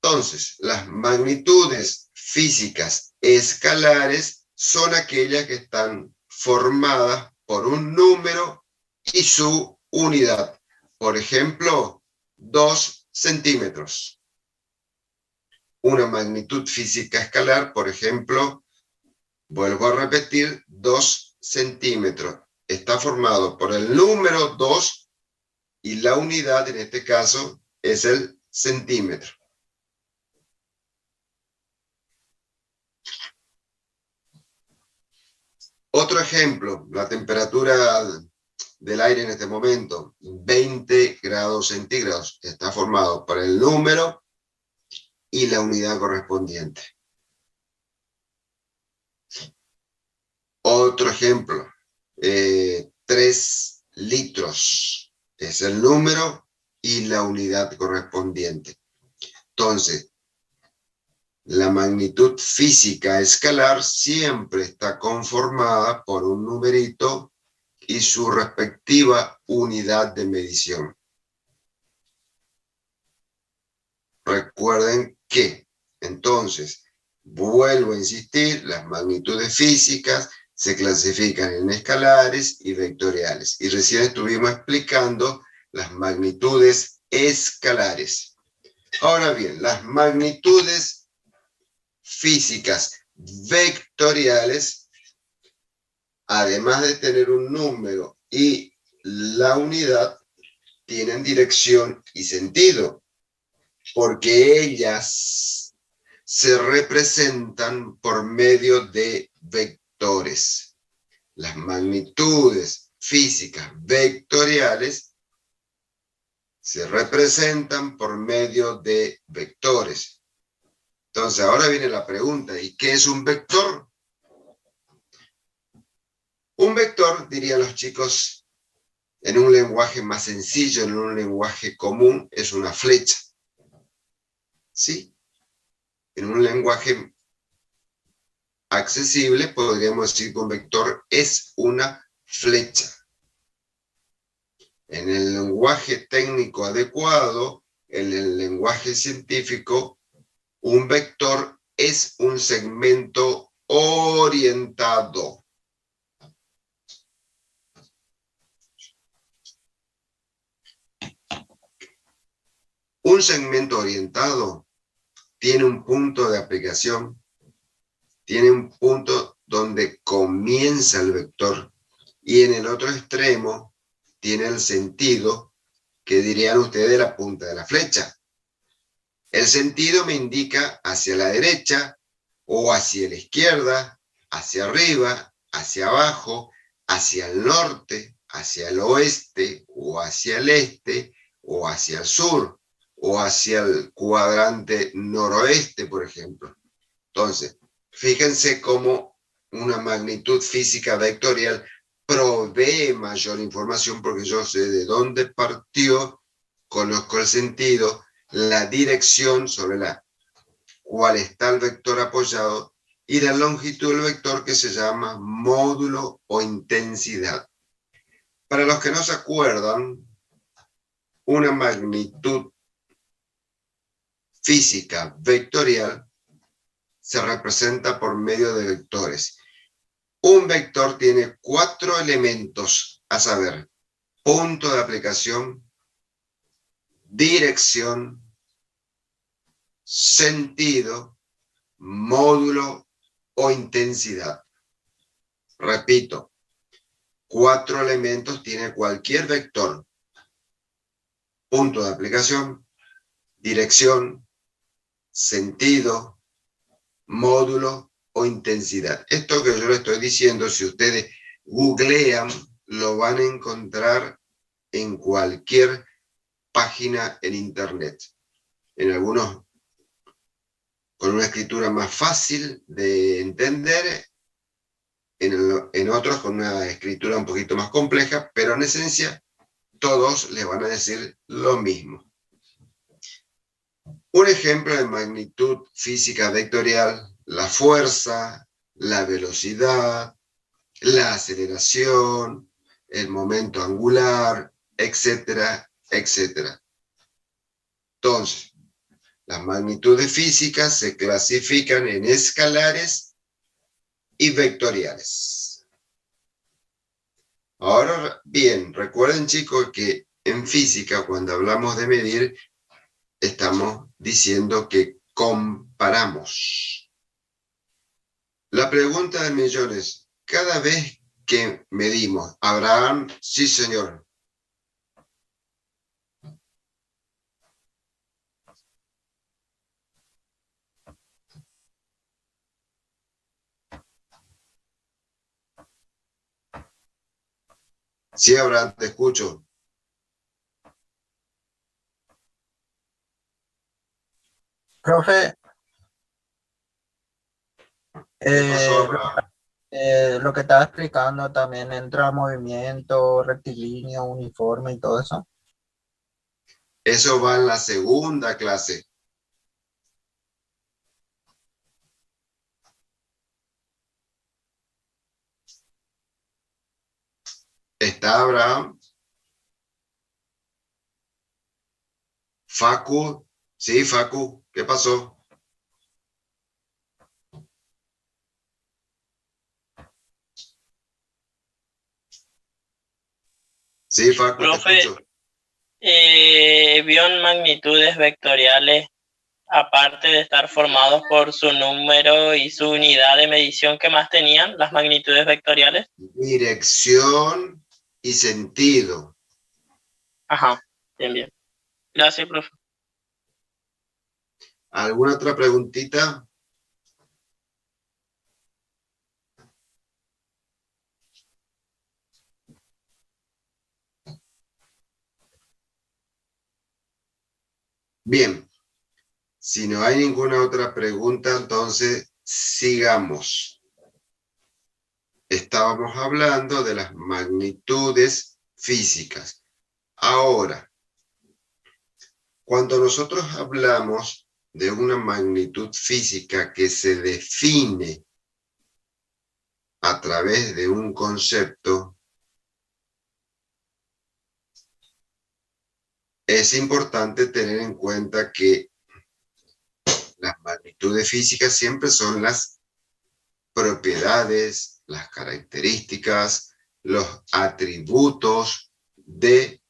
Entonces, las magnitudes físicas escalares son aquellas que están formadas por un número y su unidad. Por ejemplo, 2 centímetros. Una magnitud física escalar, por ejemplo, vuelvo a repetir, 2 centímetros. Está formado por el número 2 y la unidad, en este caso, es el centímetro. Otro ejemplo, la temperatura del aire en este momento, 20 grados centígrados, está formado por el número y la unidad correspondiente. Otro ejemplo, 3 litros, es el número y la unidad correspondiente. Entonces, la magnitud física escalar siempre está conformada por un numerito y su respectiva unidad de medición. Recuerden que, entonces, vuelvo a insistir, las magnitudes físicas se clasifican en escalares y vectoriales. Y recién estuvimos explicando las magnitudes escalares. Ahora bien, las magnitudes físicas vectoriales, además de tener un número y la unidad, tienen dirección y sentido, porque ellas se representan por medio de vectores. Las magnitudes físicas vectoriales se representan por medio de vectores. Entonces, ahora viene la pregunta, ¿y qué es un vector? Un vector, dirían los chicos, en un lenguaje más sencillo, en un lenguaje común, es una flecha. ¿Sí? En un lenguaje accesible, podríamos decir que un vector es una flecha. En el lenguaje técnico adecuado, en el lenguaje científico, un vector es un segmento orientado. Un segmento orientado tiene un punto de aplicación, tiene un punto donde comienza el vector y en el otro extremo tiene el sentido que dirían ustedes la punta de la flecha. El sentido me indica hacia la derecha o hacia la izquierda, hacia arriba, hacia abajo, hacia el norte, hacia el oeste o hacia el este o hacia el sur o hacia el cuadrante noroeste, por ejemplo. Entonces, fíjense cómo una magnitud física vectorial provee mayor información porque yo sé de dónde partió, conozco el sentido, la dirección sobre la cual está el vector apoyado y la longitud del vector que se llama módulo o intensidad. Para los que no se acuerdan, una magnitud física vectorial se representa por medio de vectores. Un vector tiene 4 elementos, a saber, punto de aplicación, dirección, sentido, módulo o intensidad. Repito, 4 elementos tiene cualquier vector. Punto de aplicación, dirección, sentido, módulo o intensidad. Esto que yo le estoy diciendo, si ustedes googlean, lo van a encontrar en cualquier página en internet. En algunos con una escritura más fácil de entender, en otros con una escritura un poquito más compleja, pero en esencia todos les van a decir lo mismo. Un ejemplo de magnitud física vectorial: la fuerza, la velocidad, la aceleración, el momento angular, etcétera, etcétera. Entonces, las magnitudes físicas se clasifican en escalares y vectoriales. Ahora bien, recuerden chicos que en física cuando hablamos de medir estamos diciendo que comparamos. La pregunta del millón es, cada vez que medimos, Abraham, sí señor. Sí, Abraham, te escucho. Profe, ¿Qué pasó, Abraham? lo que estaba explicando también entra movimiento, rectilíneo, uniforme y todo eso. Eso va en la segunda clase. ¿Está Abraham? Facu, sí, Facu, ¿qué pasó? Sí, Facu, te Profe, escucho. vio en magnitudes vectoriales, aparte de estar formados por su número y su unidad de medición, ¿qué más tenían las magnitudes vectoriales? Dirección y sentido. Ajá, bien, bien. Gracias, profe. ¿Alguna otra preguntita? Bien, si no hay ninguna otra pregunta, entonces sigamos. Estábamos hablando de las magnitudes físicas. Ahora, cuando nosotros hablamos de una magnitud física que se define a través de un concepto, es importante tener en cuenta que las magnitudes físicas siempre son las propiedades, las características, los atributos de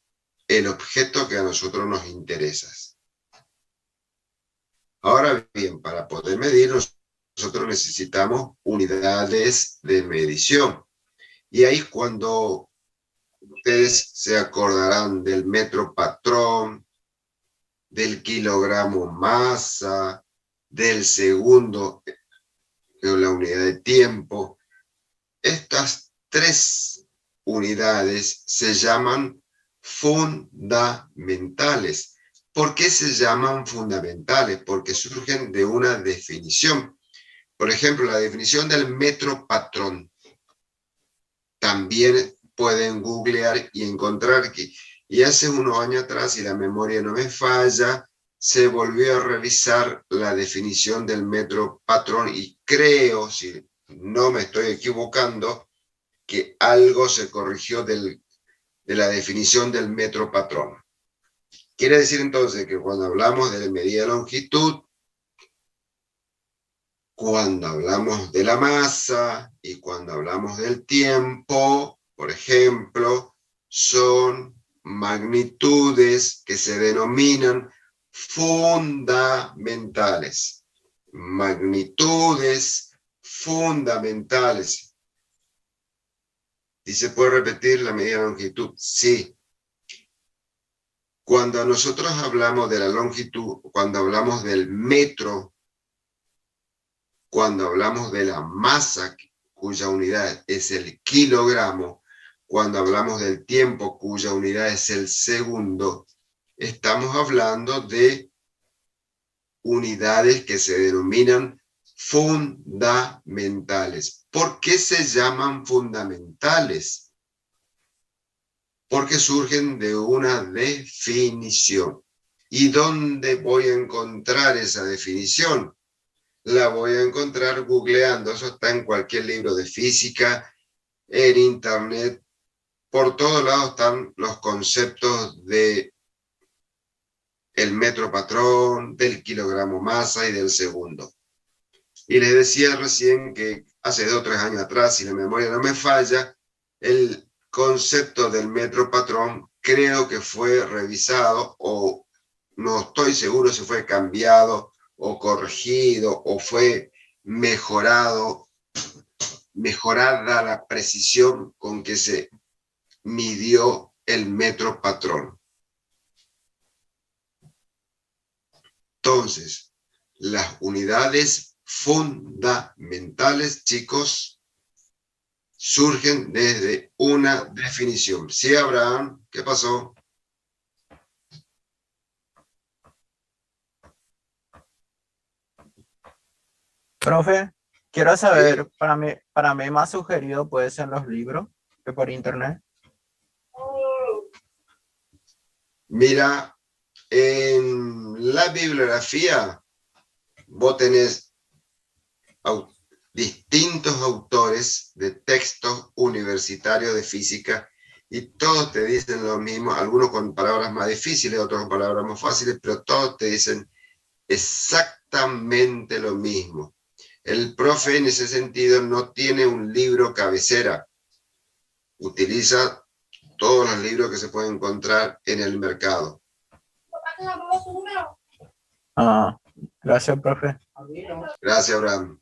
el objeto que a nosotros nos interesa. Ahora bien, para poder medir, nosotros necesitamos unidades de medición. Y ahí es cuando ustedes se acordarán del metro patrón, del kilogramo masa, del segundo, la unidad de tiempo. Estas tres unidades se llaman fundamentales. ¿Por qué se llaman fundamentales? Porque surgen de una definición. Por ejemplo, la definición del metro patrón. También pueden googlear y encontrar que, y hace unos años atrás, si la memoria no me falla, se volvió a revisar la definición del metro patrón y creo, si no me estoy equivocando, que algo se corrigió de la definición del metro patrón. Quiere decir entonces que cuando hablamos de medida de longitud, cuando hablamos de la masa y cuando hablamos del tiempo, por ejemplo, son magnitudes que se denominan fundamentales. Magnitudes fundamentales. ¿Y se puede repetir la medida de longitud? Sí. Cuando nosotros hablamos de la longitud, cuando hablamos del metro, cuando hablamos de la masa, cuya unidad es el kilogramo, cuando hablamos del tiempo, cuya unidad es el segundo, estamos hablando de unidades que se denominan fundamentales. ¿Por qué se llaman fundamentales? Porque surgen de una definición. ¿Y dónde voy a encontrar esa definición? La voy a encontrar googleando. Eso está en cualquier libro de física, en internet. Por todos lados están los conceptos de el metro patrón, del kilogramo masa y del segundo. Y les decía recién que hace 2 o 3 años atrás, si la memoria no me falla, el concepto del metro patrón creo que fue revisado, o no estoy seguro si fue cambiado o corregido o fue mejorada la precisión con que se midió el metro patrón. Entonces, las unidades fundamentales, chicos, surgen desde una definición. ¿Sí, Abraham? ¿Qué pasó? Profe, quiero saber, para mí más sugerido puede ser en los libros que por internet. Mira, en la bibliografía vos tenés distintos autores de textos universitarios de física y todos te dicen lo mismo, algunos con palabras más difíciles, otros con palabras más fáciles, pero todos te dicen exactamente lo mismo. El profe en ese sentido no tiene un libro cabecera, utiliza todos los libros que se pueden encontrar en el mercado. Ah, gracias, profe. Gracias, Abraham.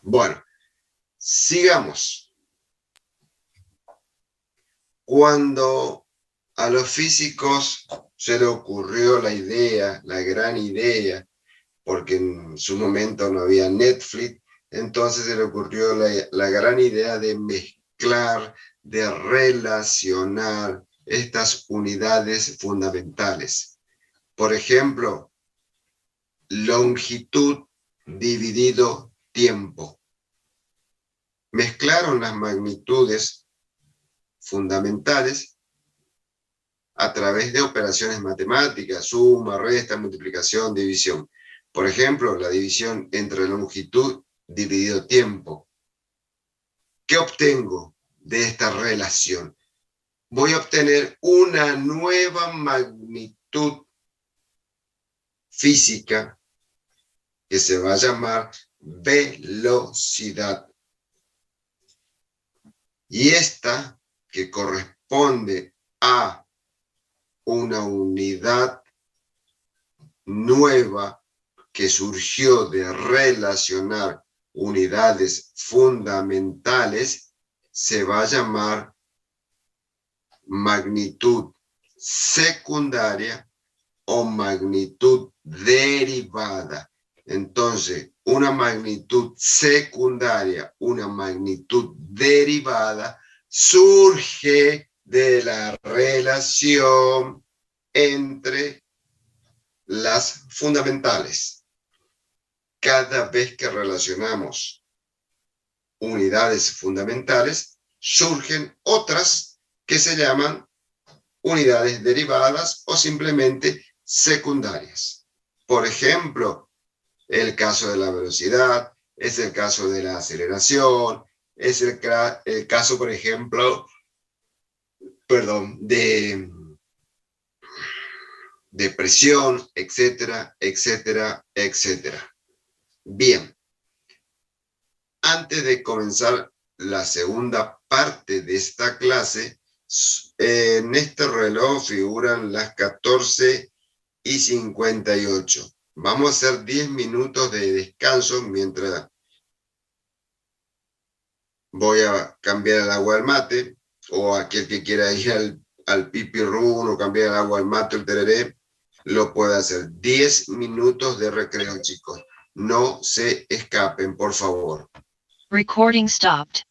Bueno, sigamos. Cuando a los físicos se le ocurrió la idea, la gran idea, porque en su momento no había Netflix, entonces se le ocurrió la gran idea de mezclar, de relacionar estas unidades fundamentales. Por ejemplo, longitud dividido tiempo. Mezclaron las magnitudes fundamentales a través de operaciones matemáticas, suma, resta, multiplicación, división. Por ejemplo, la división entre longitud dividido tiempo. ¿Qué obtengo de esta relación? Voy a obtener una nueva magnitud física que se va a llamar velocidad. Y esta, que corresponde a una unidad nueva que surgió de relacionar unidades fundamentales, se va a llamar magnitud secundaria o magnitud derivada. Entonces, una magnitud secundaria, una magnitud derivada, surge de la relación entre las fundamentales. Cada vez que relacionamos unidades fundamentales, surgen otras que se llaman unidades derivadas o simplemente secundarias. Por ejemplo, el caso de la velocidad, es el caso de la aceleración, es el caso, por ejemplo, de presión, etcétera, etcétera, etcétera. Bien, antes de comenzar la segunda parte de esta clase, en este reloj figuran las 14:58. Vamos a hacer 10 minutos de descanso mientras voy a cambiar el agua al mate, o aquel que quiera ir al pipirrún o cambiar el agua al mate, el tereré, lo puede hacer. 10 minutos de recreo, chicos. No se escapen, por favor. Recording stopped.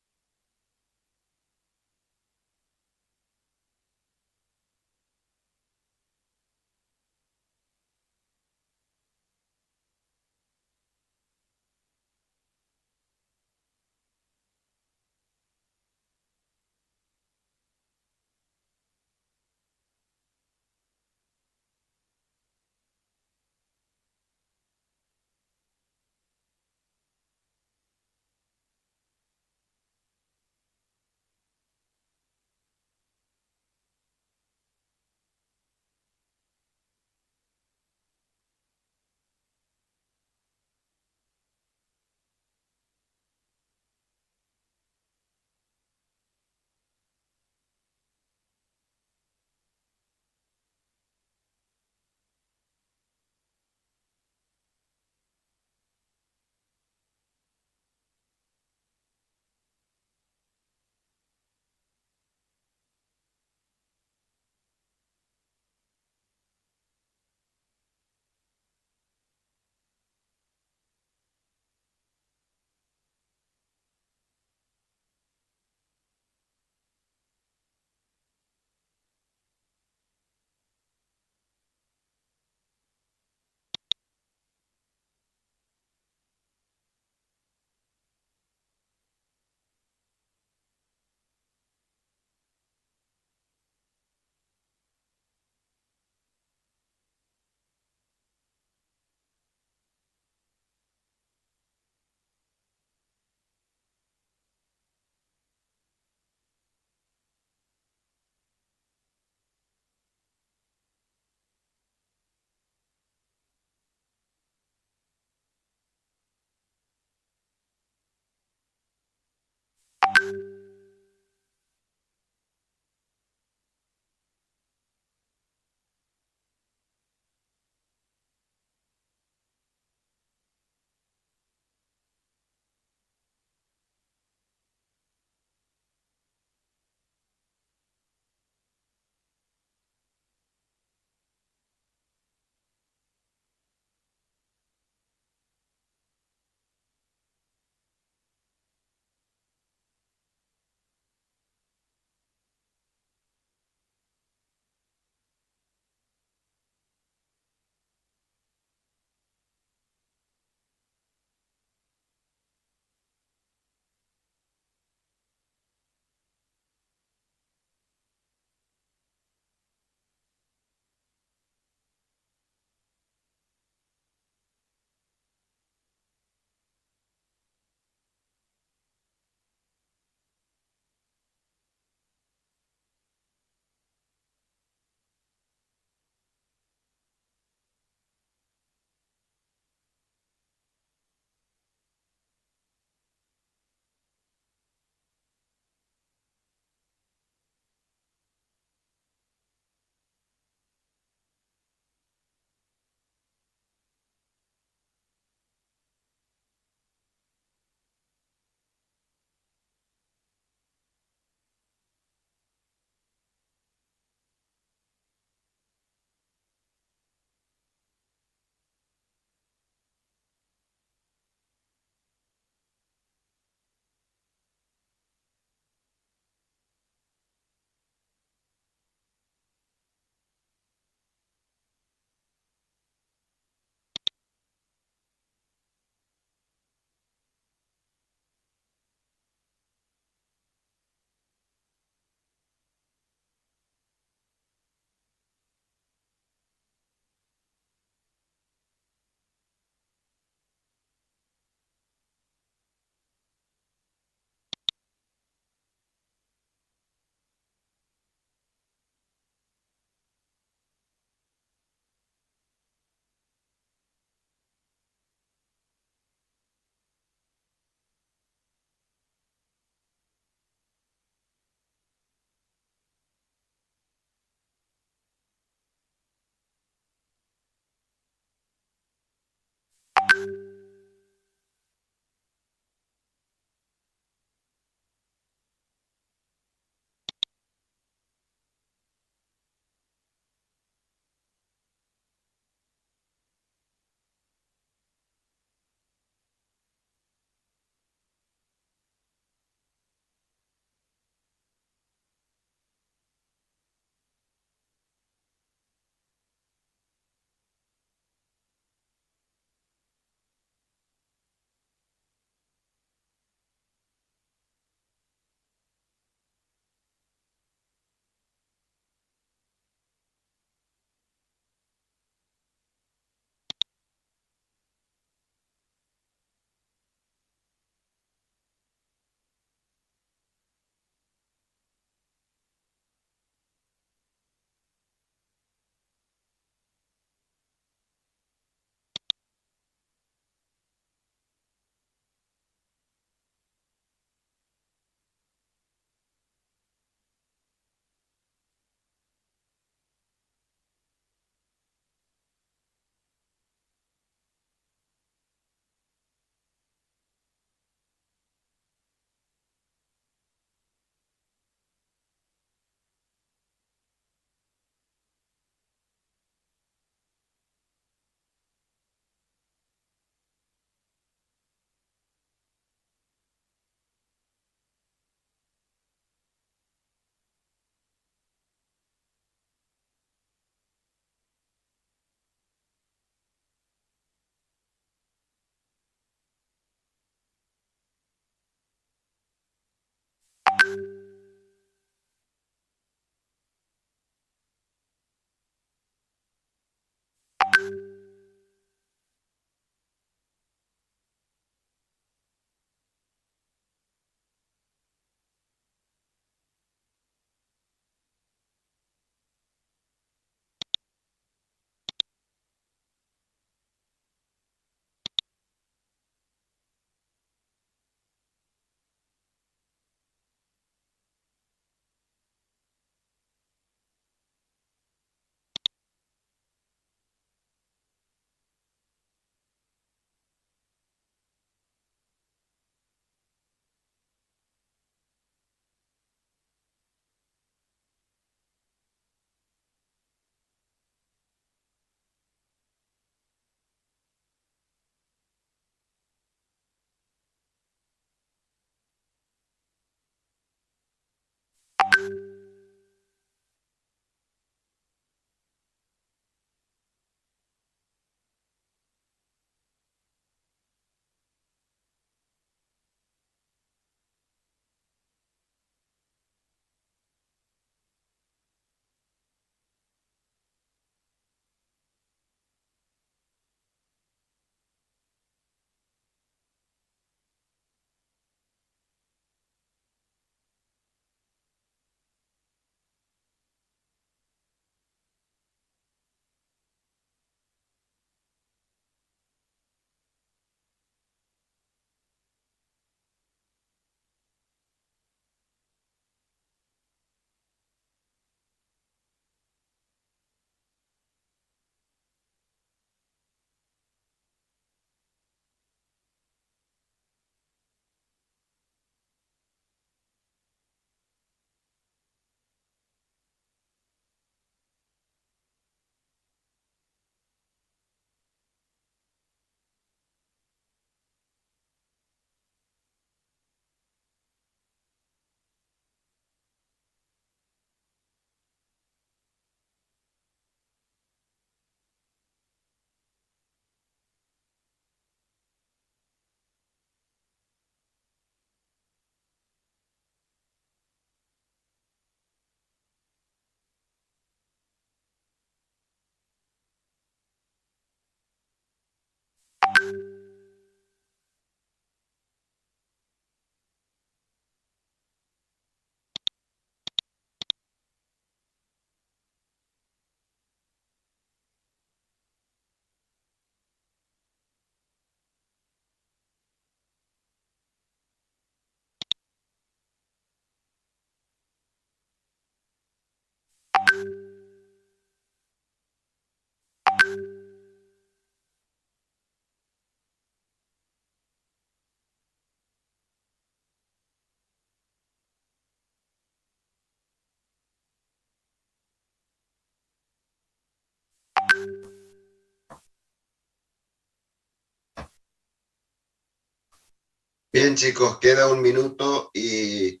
Bien, chicos, queda un minuto y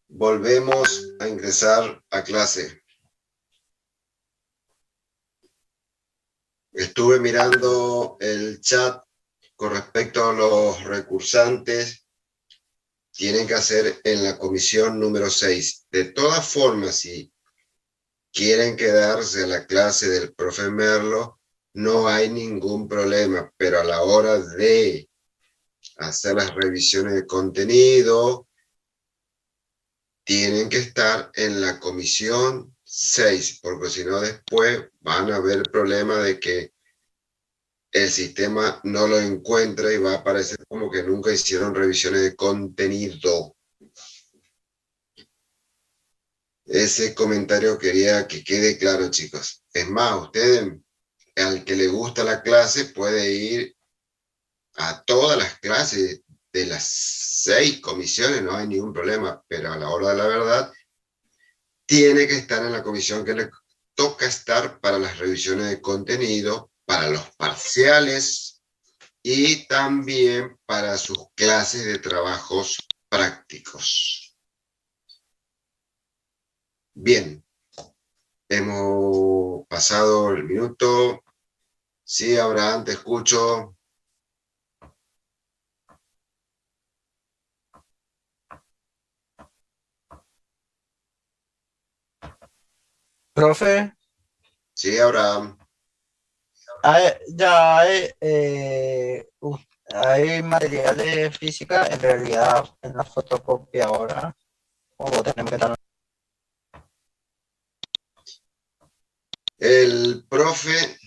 volvemos a ingresar a clase. Estuve mirando el chat con respecto a los recursantes. Tienen que hacer en la comisión número 6. De todas formas, si quieren quedarse a la clase del profe Merlo, no hay ningún problema, pero a la hora de hacer las revisiones de contenido, tienen que estar en la comisión 6, porque si no después van a haber problema de que el sistema no lo encuentra y va a aparecer como que nunca hicieron revisiones de contenido. Ese comentario quería que quede claro, chicos. Es más, ustedes, al que le gusta la clase, puede ir a todas las clases de las 6 comisiones, no hay ningún problema, pero a la hora de la verdad, tiene que estar en la comisión que le toca estar para las revisiones de contenido, para los parciales y también para sus clases de trabajos prácticos. Bien, hemos pasado el minuto. Sí, Abraham, te escucho. Profe, Sí, Abraham. ya hay material de física en realidad en la fotocopia ahora. O tenemos que dar. El profe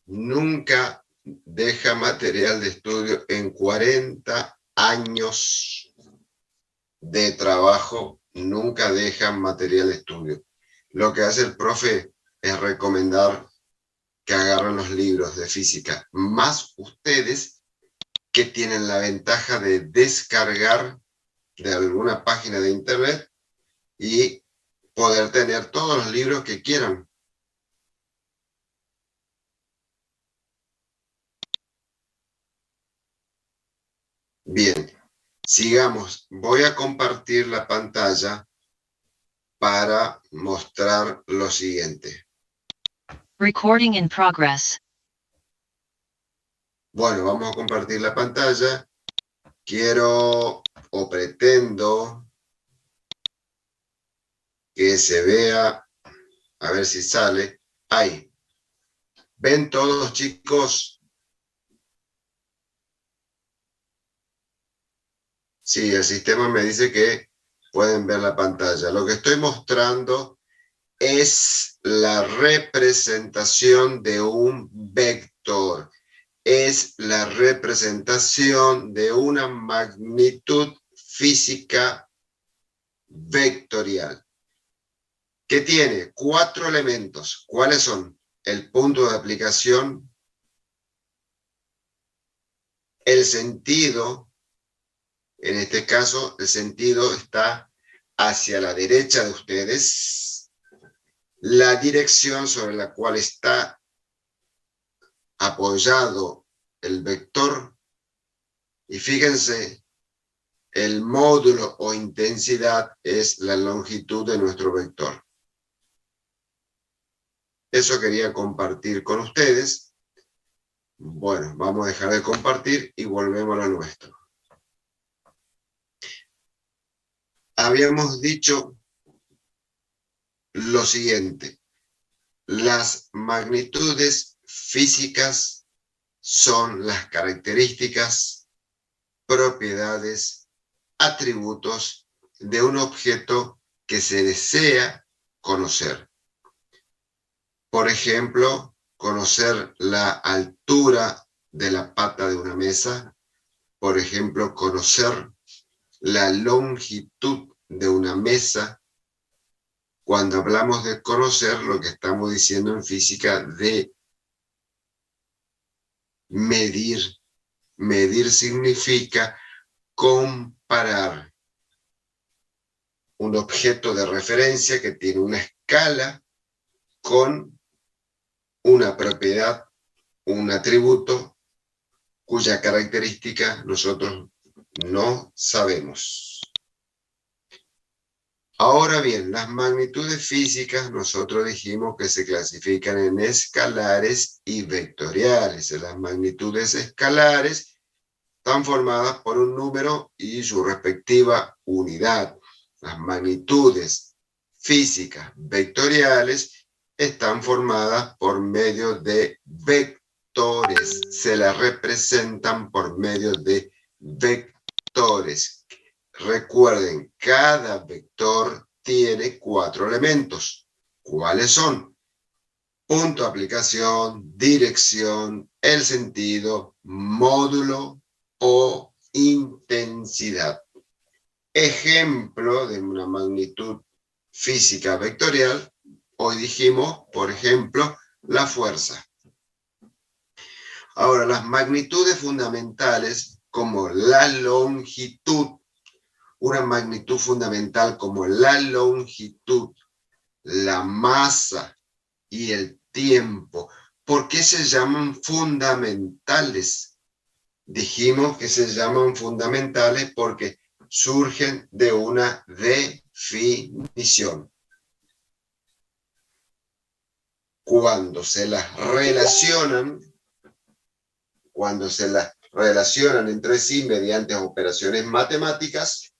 nunca deja material de estudio en 40 años de trabajo, nunca deja material de estudio. Lo que hace el profe es recomendar que agarren los libros de física, más ustedes que tienen la ventaja de descargar de alguna página de internet y poder tener todos los libros que quieran. Bien, sigamos. Voy a compartir la pantalla para mostrar lo siguiente. Recording in progress. Bueno, vamos a compartir la pantalla. Quiero o pretendo que se vea, a ver si sale. Ahí. ¿Ven todos, chicos? Sí, el sistema me dice que pueden ver la pantalla. Lo que estoy mostrando es la representación de un vector. Es la representación de una magnitud física vectorial, que tiene 4 elementos. ¿Cuáles son? El punto de aplicación, el sentido, en este caso el sentido está hacia la derecha de ustedes, la dirección sobre la cual está apoyado el vector, y fíjense, el módulo o intensidad es la longitud de nuestro vector. Eso quería compartir con ustedes. Bueno, vamos a dejar de compartir y volvemos a lo nuestro. Habíamos dicho lo siguiente: las magnitudes físicas son las características, propiedades, atributos de un objeto que se desea conocer. Por ejemplo, conocer la altura de la pata de una mesa. Por ejemplo, conocer la longitud de una mesa. Cuando hablamos de conocer, lo que estamos diciendo en física de medir. Medir significa comparar un objeto de referencia que tiene una escala con una propiedad, un atributo, cuya característica nosotros No sabemos. Ahora bien, las magnitudes físicas nosotros dijimos que se clasifican en escalares y vectoriales. Las magnitudes escalares están formadas por un número y su respectiva unidad. Las magnitudes físicas vectoriales están formadas por medio de vectores. Se las representan por medio de vectores. Recuerden, cada vector tiene 4 elementos. ¿Cuáles son? Punto de aplicación, dirección, el sentido, módulo o intensidad. Ejemplo de una magnitud física vectorial, hoy dijimos, por ejemplo, la fuerza. Ahora, las magnitudes fundamentales como la longitud, una magnitud fundamental como la longitud, la masa y el tiempo. ¿Por qué se llaman fundamentales? Dijimos que se llaman fundamentales porque surgen de una definición. Cuando se las relacionan entre sí mediante operaciones matemáticas,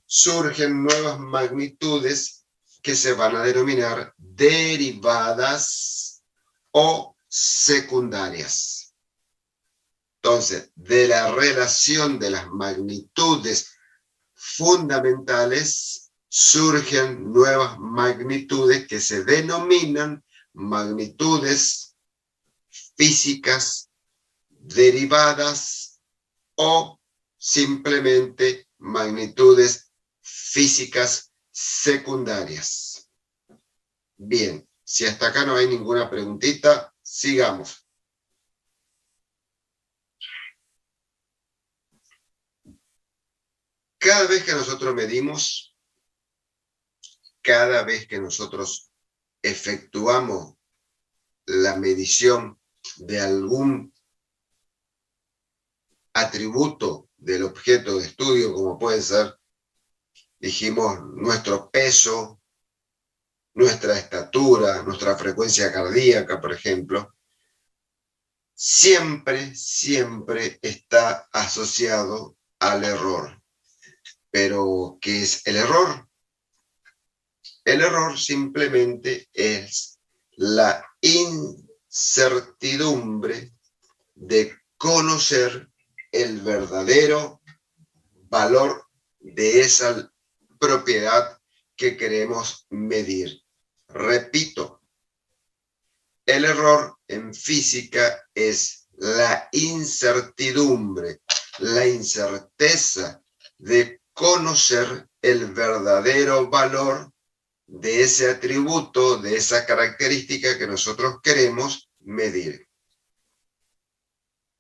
surgen nuevas magnitudes que se van a denominar derivadas o secundarias. Entonces, de la relación de las magnitudes fundamentales surgen nuevas magnitudes que se denominan magnitudes físicas derivadas o simplemente magnitudes físicas secundarias. Bien, si hasta acá no hay ninguna preguntita, sigamos. Cada vez que nosotros medimos, cada vez que nosotros efectuamos la medición de algún atributo del objeto de estudio, como puede ser, dijimos, nuestro peso, nuestra estatura, nuestra frecuencia cardíaca, por ejemplo, siempre está asociado al error. Pero, ¿qué es el error? El error simplemente es la incertidumbre de conocer el verdadero valor de esa propiedad que queremos medir. Repito, el error en física es la incertidumbre, la incerteza de conocer el verdadero valor de ese atributo, de esa característica que nosotros queremos medir.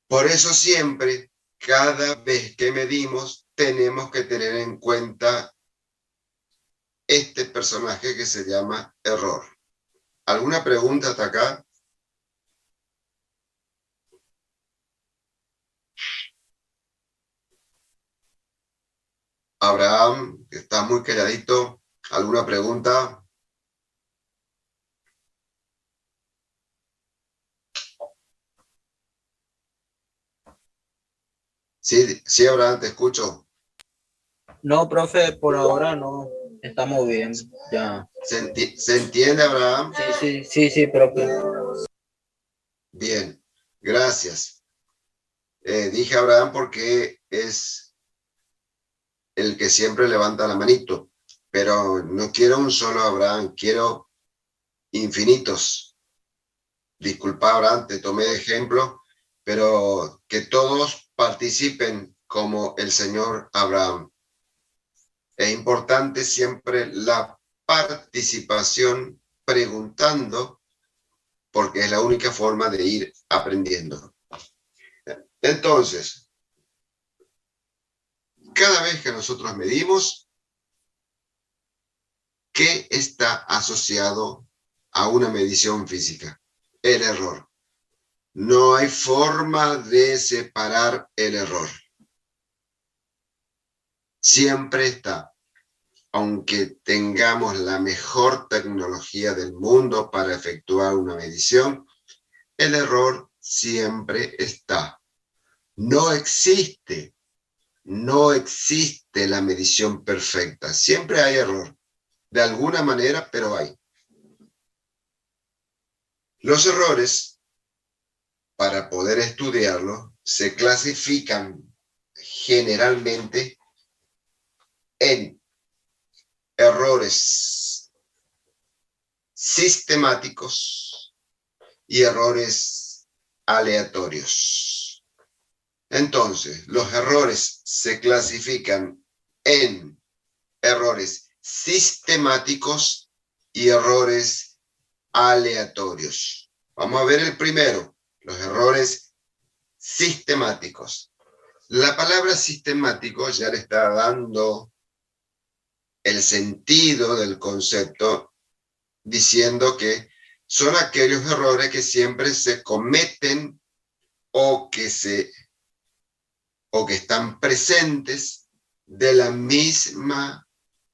Por eso siempre, cada vez que medimos, tenemos que tener en cuenta este personaje que se llama error. ¿Alguna pregunta hasta acá? Abraham, que está muy calladito, ¿alguna pregunta? Sí, Abraham, te escucho. No, profe, por ahora no. Estamos bien, ya. ¿Se entiende, Abraham? Sí, profe. Bien, gracias. Dije Abraham porque es el que siempre levanta la manito, pero no quiero un solo Abraham, quiero infinitos. Disculpa, Abraham, te tomé de ejemplo, pero que todos participen como el señor Abraham. Es importante siempre la participación preguntando, porque es la única forma de ir aprendiendo. Entonces, cada vez que nosotros medimos, ¿qué está asociado a una medición física? El error. No hay forma de separar el error. Siempre está. Aunque tengamos la mejor tecnología del mundo para efectuar una medición, el error siempre está. No existe la medición perfecta. Siempre hay error. De alguna manera, pero hay. Los errores, para poder estudiarlos, se clasifican generalmente en errores sistemáticos y errores aleatorios. Entonces, los errores se clasifican en errores sistemáticos y errores aleatorios. Vamos a ver el primero, los errores sistemáticos. La palabra sistemático ya le está dando el sentido del concepto, diciendo que son aquellos errores que siempre se cometen o que están presentes de la misma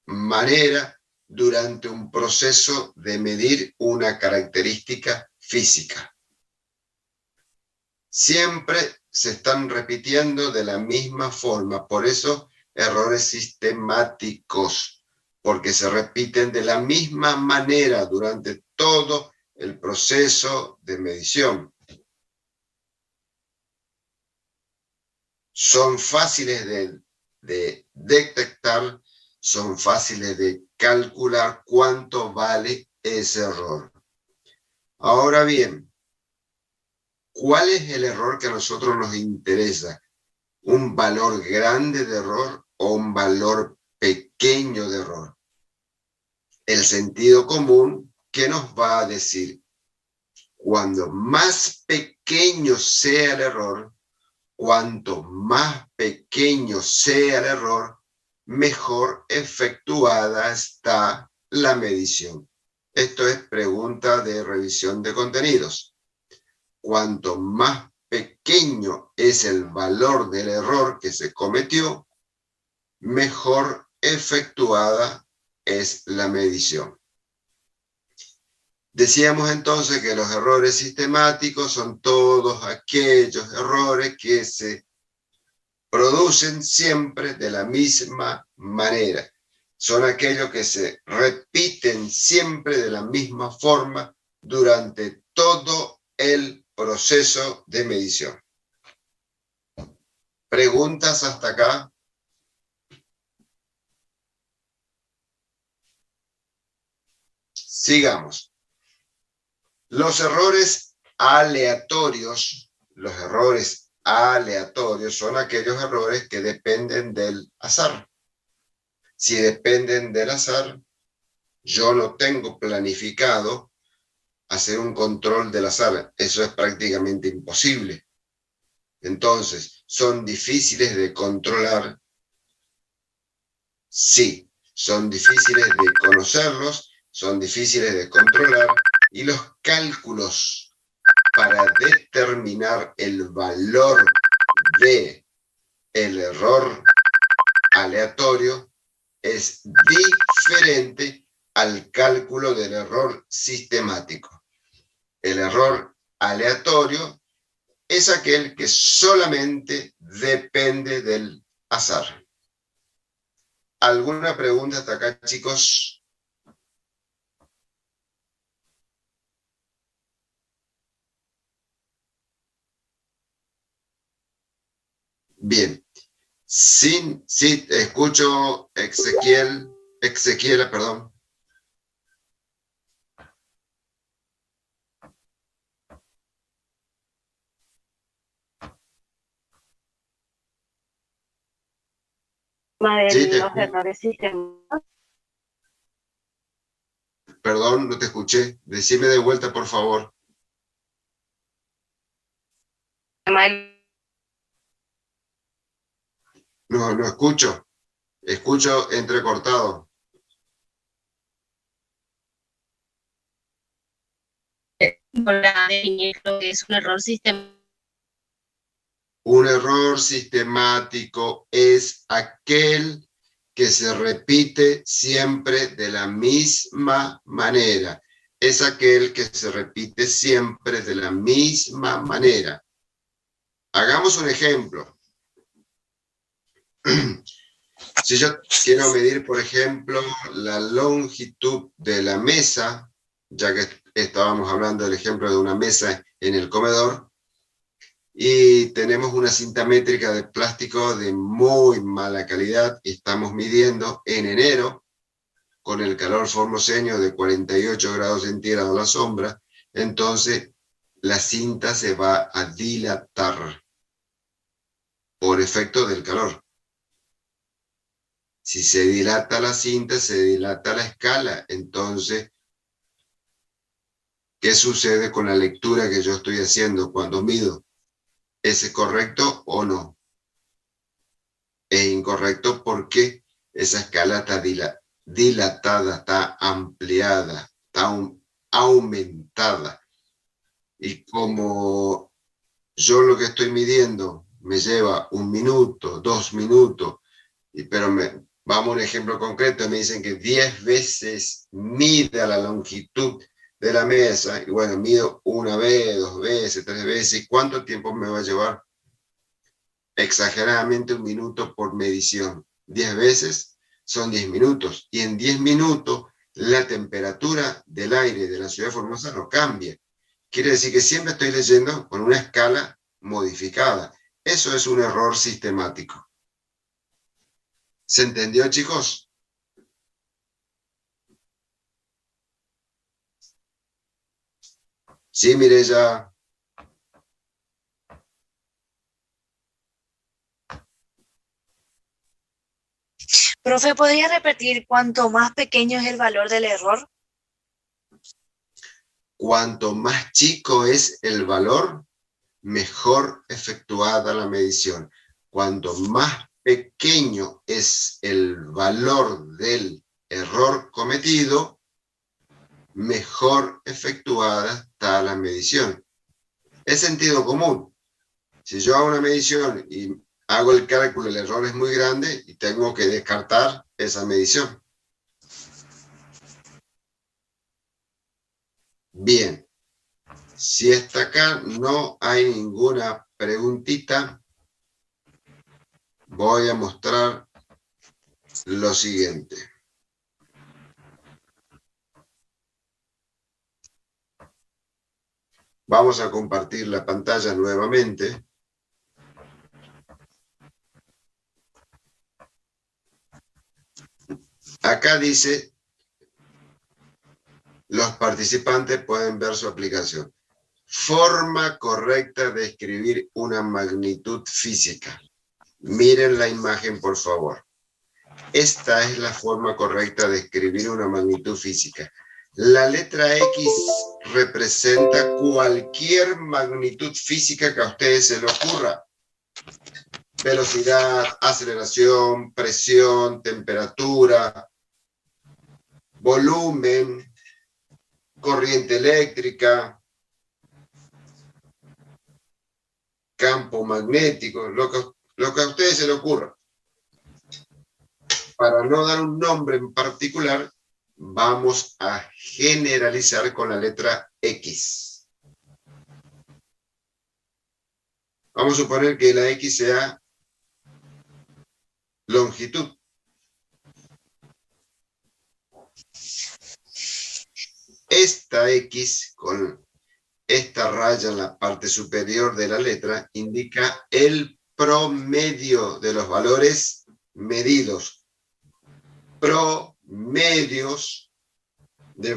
manera durante un proceso de medir una característica física. Siempre se están repitiendo de la misma forma, por eso errores sistemáticos, porque se repiten de la misma manera durante todo el proceso de medición. Son fáciles de detectar, son fáciles de calcular cuánto vale ese error. Ahora bien, ¿cuál es el error que a nosotros nos interesa? ¿Un valor grande de error o un valor pequeño de error? El sentido común, ¿qué nos va a decir? Cuando más pequeño sea el error, cuanto más pequeño sea el error, mejor efectuada está la medición. Esto es pregunta de revisión de contenidos. Cuanto más pequeño es el valor del error que se cometió, mejor efectuada es la medición. Decíamos entonces que los errores sistemáticos son todos aquellos errores que se producen siempre de la misma manera. Son aquellos que se repiten siempre de la misma forma durante todo el proceso de medición. ¿Preguntas hasta acá? Sigamos. Los errores aleatorios son aquellos errores que dependen del azar. Si dependen del azar, yo no tengo planificado hacer un control del azar. Eso es prácticamente imposible. Entonces, ¿son difíciles de controlar? Sí. Son difíciles de conocerlos, son difíciles de controlar, y los cálculos para determinar el valor del error aleatorio es diferente al cálculo del error sistemático. El error aleatorio es aquel que solamente depende del azar. ¿Alguna pregunta hasta acá, chicos? Bien. Sí, escucho Ezequiela, perdón. Sí, Los errores sistemáticos. Perdón, no te escuché. Decime de vuelta, por favor. No escucho. Escucho entrecortado. Para definir lo que es un error sistemático. Un error sistemático es aquel que se repite siempre de la misma manera. Es aquel que se repite siempre de la misma manera. Hagamos un ejemplo. Si yo quiero medir, por ejemplo, la longitud de la mesa, ya que estábamos hablando del ejemplo de una mesa en el comedor, y tenemos una cinta métrica de plástico de muy mala calidad, y estamos midiendo en enero, con el calor formoseño de 48 grados centígrados a la sombra, entonces la cinta se va a dilatar por efecto del calor. Si se dilata la cinta, se dilata la escala. Entonces, ¿qué sucede con la lectura que yo estoy haciendo cuando mido? ¿Es correcto o no? Es incorrecto porque esa escala está dilatada, está ampliada, está aumentada. Y como yo lo que estoy midiendo me lleva 1 minuto, 2 minutos, pero vamos a un ejemplo concreto, me dicen que 10 veces mida la longitud de la mesa, y bueno, mido 1 vez, 2 veces, 3 veces, ¿y cuánto tiempo me va a llevar? Exageradamente 1 minuto por medición. 10 veces son 10 minutos, y en 10 minutos la temperatura del aire de la ciudad de Formosa no cambia. Quiere decir que siempre estoy leyendo con una escala modificada. Eso es un error sistemático. ¿Se entendió, chicos? Sí, Mireya. Profe, ¿podría repetir cuánto más pequeño es el valor del error? Cuanto más chico es el valor, mejor efectuada la medición. Cuanto más pequeño es el valor del error cometido, mejor efectuada está la medición. Es sentido común. Si yo hago una medición y hago el cálculo, el error es muy grande y tengo que descartar esa medición. Bien. Si hasta acá no hay ninguna preguntita, voy a mostrar lo siguiente. Vamos a compartir la pantalla nuevamente. Acá dice, los participantes pueden ver su aplicación. Forma correcta de escribir una magnitud física. Miren la imagen, por favor. Esta es la forma correcta de escribir una magnitud física. La letra X representa cualquier magnitud física que a ustedes se les ocurra. Velocidad, aceleración, presión, temperatura, volumen, corriente eléctrica, campo magnético, lo que a ustedes se les ocurra. Para no dar un nombre en particular, vamos a generalizar con la letra X. Vamos a suponer que la X sea longitud. Esta X con esta raya en la parte superior de la letra indica el promedio de los valores medidos. Promedios de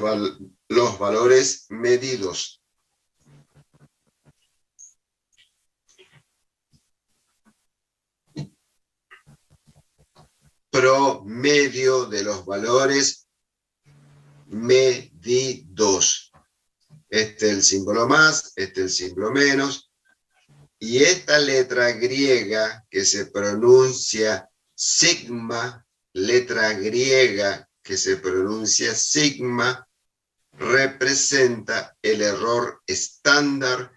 los valores medidos. Promedio de los valores medidos. Este es el símbolo más, este es el símbolo menos. Y esta letra griega que se pronuncia sigma, letra griega que se pronuncia sigma, representa el error estándar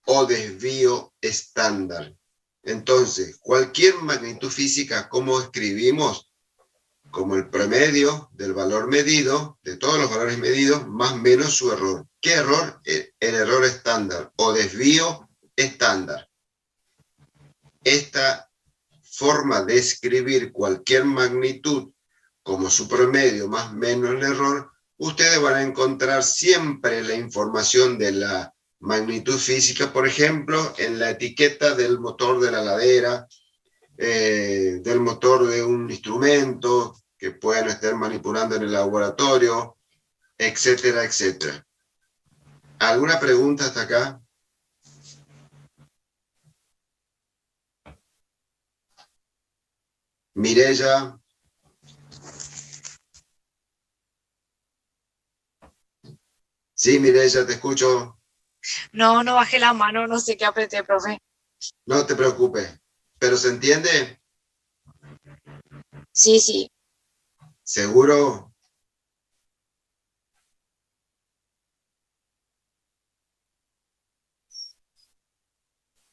o desvío estándar. Entonces, cualquier magnitud física, ¿cómo escribimos? como el promedio del valor medido, de todos los valores medidos, más menos su error. ¿Qué error? El error estándar o desvío estándar. Esta forma de escribir cualquier magnitud como su promedio más menos el error, ustedes van a encontrar siempre la información de la magnitud física, por ejemplo, en la etiqueta del motor de la ladera, del motor de un instrumento que puedan estar manipulando en el laboratorio, etcétera, etcétera. ¿Alguna pregunta hasta acá? Mireya. Sí, Mireya, te escucho. No, no bajé la mano, no sé qué apreté, profe. No te preocupes. ¿Pero se entiende? Sí, sí. ¿Seguro?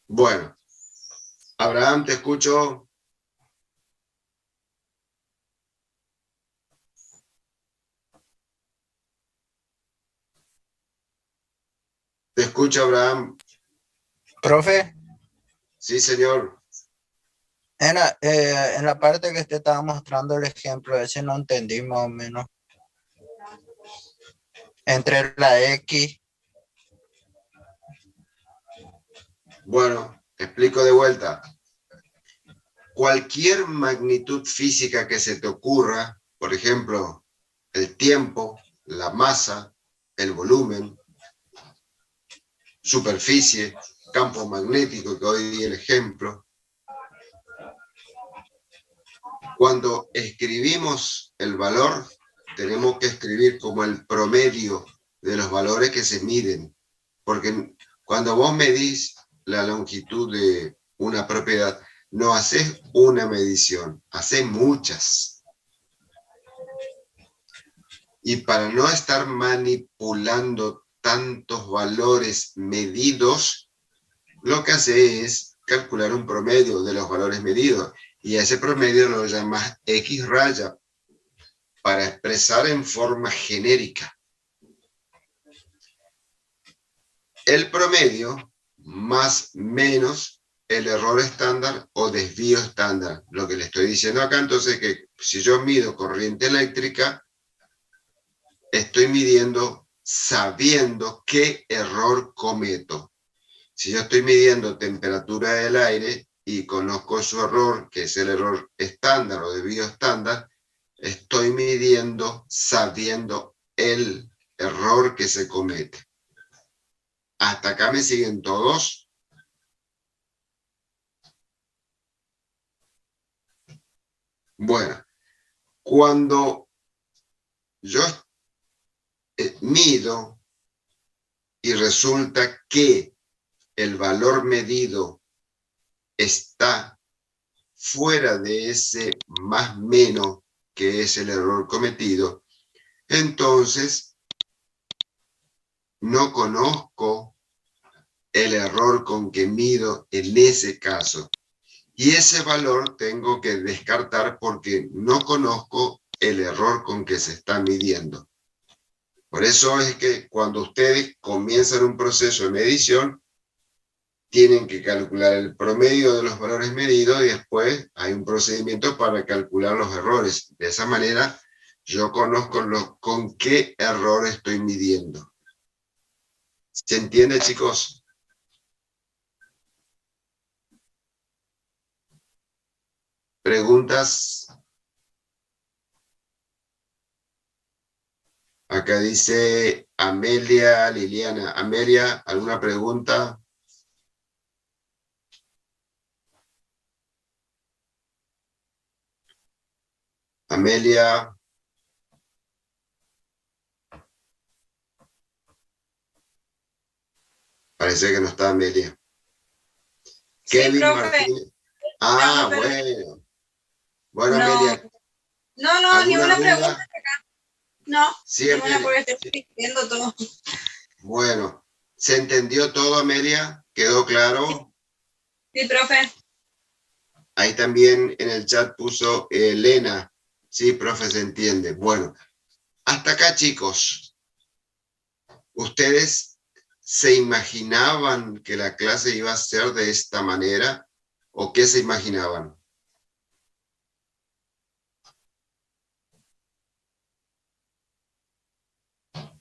Bueno. Abraham, te escucho. Te escucho, Abraham. Profe, Sí, señor. en la parte que usted estaba mostrando el ejemplo, ese no entendí más o menos. Entre la X. Bueno, explico de vuelta. Cualquier magnitud física que se te ocurra, por ejemplo, el tiempo, la masa, el volumen, superficie, campo magnético, que hoy di el ejemplo. Cuando escribimos el valor, tenemos que escribir como el promedio de los valores que se miden. Porque cuando vos medís la longitud de una propiedad, no haces una medición, haces muchas. Y para no estar manipulando tantos valores medidos, lo que hace es calcular un promedio de los valores medidos. Y a ese promedio lo llamas X raya, para expresar en forma genérica. El promedio más menos el error estándar o desvío estándar. Lo que le estoy diciendo acá, entonces, que si yo mido corriente eléctrica, estoy midiendo sabiendo qué error cometo. Si yo estoy midiendo temperatura del aire y conozco su error, que es el error estándar o desvío estándar, estoy midiendo sabiendo el error que se comete. ¿Hasta acá me siguen todos? Bueno, cuando yo mido y resulta que el valor medido está fuera de ese más menos que es el error cometido, entonces no conozco el error con que mido en ese caso. Y ese valor tengo que descartar porque no conozco el error con que se está midiendo. Por eso es que cuando ustedes comienzan un proceso de medición, tienen que calcular el promedio de los valores medidos y después hay un procedimiento para calcular los errores. De esa manera, yo conozco con qué error estoy midiendo. ¿Se entiende, chicos? ¿Preguntas? Acá dice Amelia Liliana. Amelia, ¿alguna pregunta? Amelia. Parece que no está Amelia. Sí, Kevin profe. Martínez. Ah, No, pero... bueno. Bueno, No. Amelia. No, ni una duda? pregunta acá. No, Siempre. ni una porque estoy viendo todo. Bueno, ¿se entendió todo, Amelia? ¿Quedó claro? Sí, profe. Ahí también en el chat puso Elena. Sí, profe, se entiende. Bueno, hasta acá, chicos. ¿Ustedes se imaginaban que la clase iba a ser de esta manera? ¿O qué se imaginaban?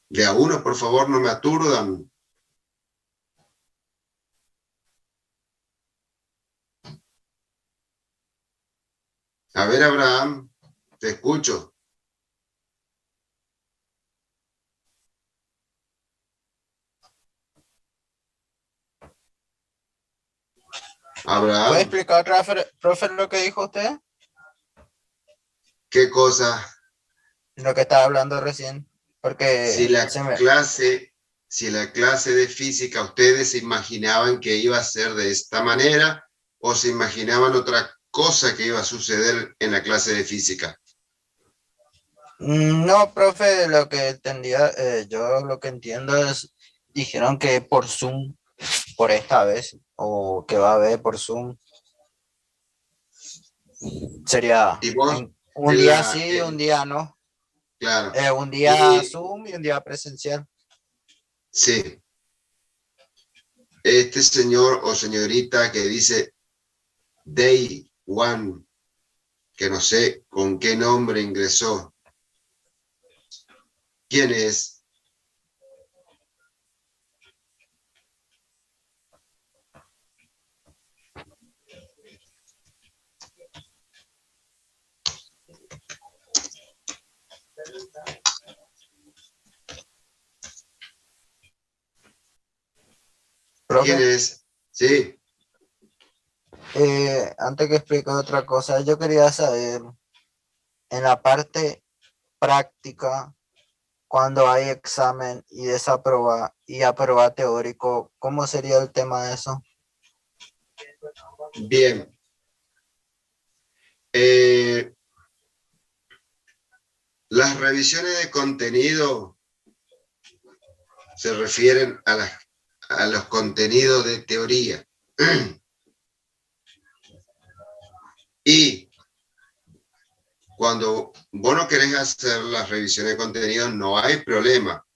De a uno, por favor, no me aturdan. A ver, Abraham, te escucho. ¿Puede Abraham, explicar otra vez, profe, lo que dijo usted? ¿qué cosa? Lo que estaba hablando recién. Porque Si la se me... clase de física, ¿ustedes se imaginaban que iba a ser de esta manera o se imaginaban otra cosa que iba a suceder en la clase de física? No, profe, lo que entendía, yo lo que entiendo es, dijeron que por Zoom, por esta vez, o que va a haber por Zoom, sería Y vos, un en día la, sí, un día no. claro, Un día y Zoom y un día presencial. sí, este señor o señorita que dice Day One, que no sé con qué nombre ingresó, ¿quién es? ¿Quién Profe, es? Sí, antes que explique otra cosa, yo quería saber, en la parte práctica, cuando hay examen y desaprueba y aprueba teórico, ¿cómo sería el tema de eso? bien. Las revisiones de contenido se refieren a los contenidos de teoría. Y cuando vos no querés hacer las revisiones de contenido, no hay problema.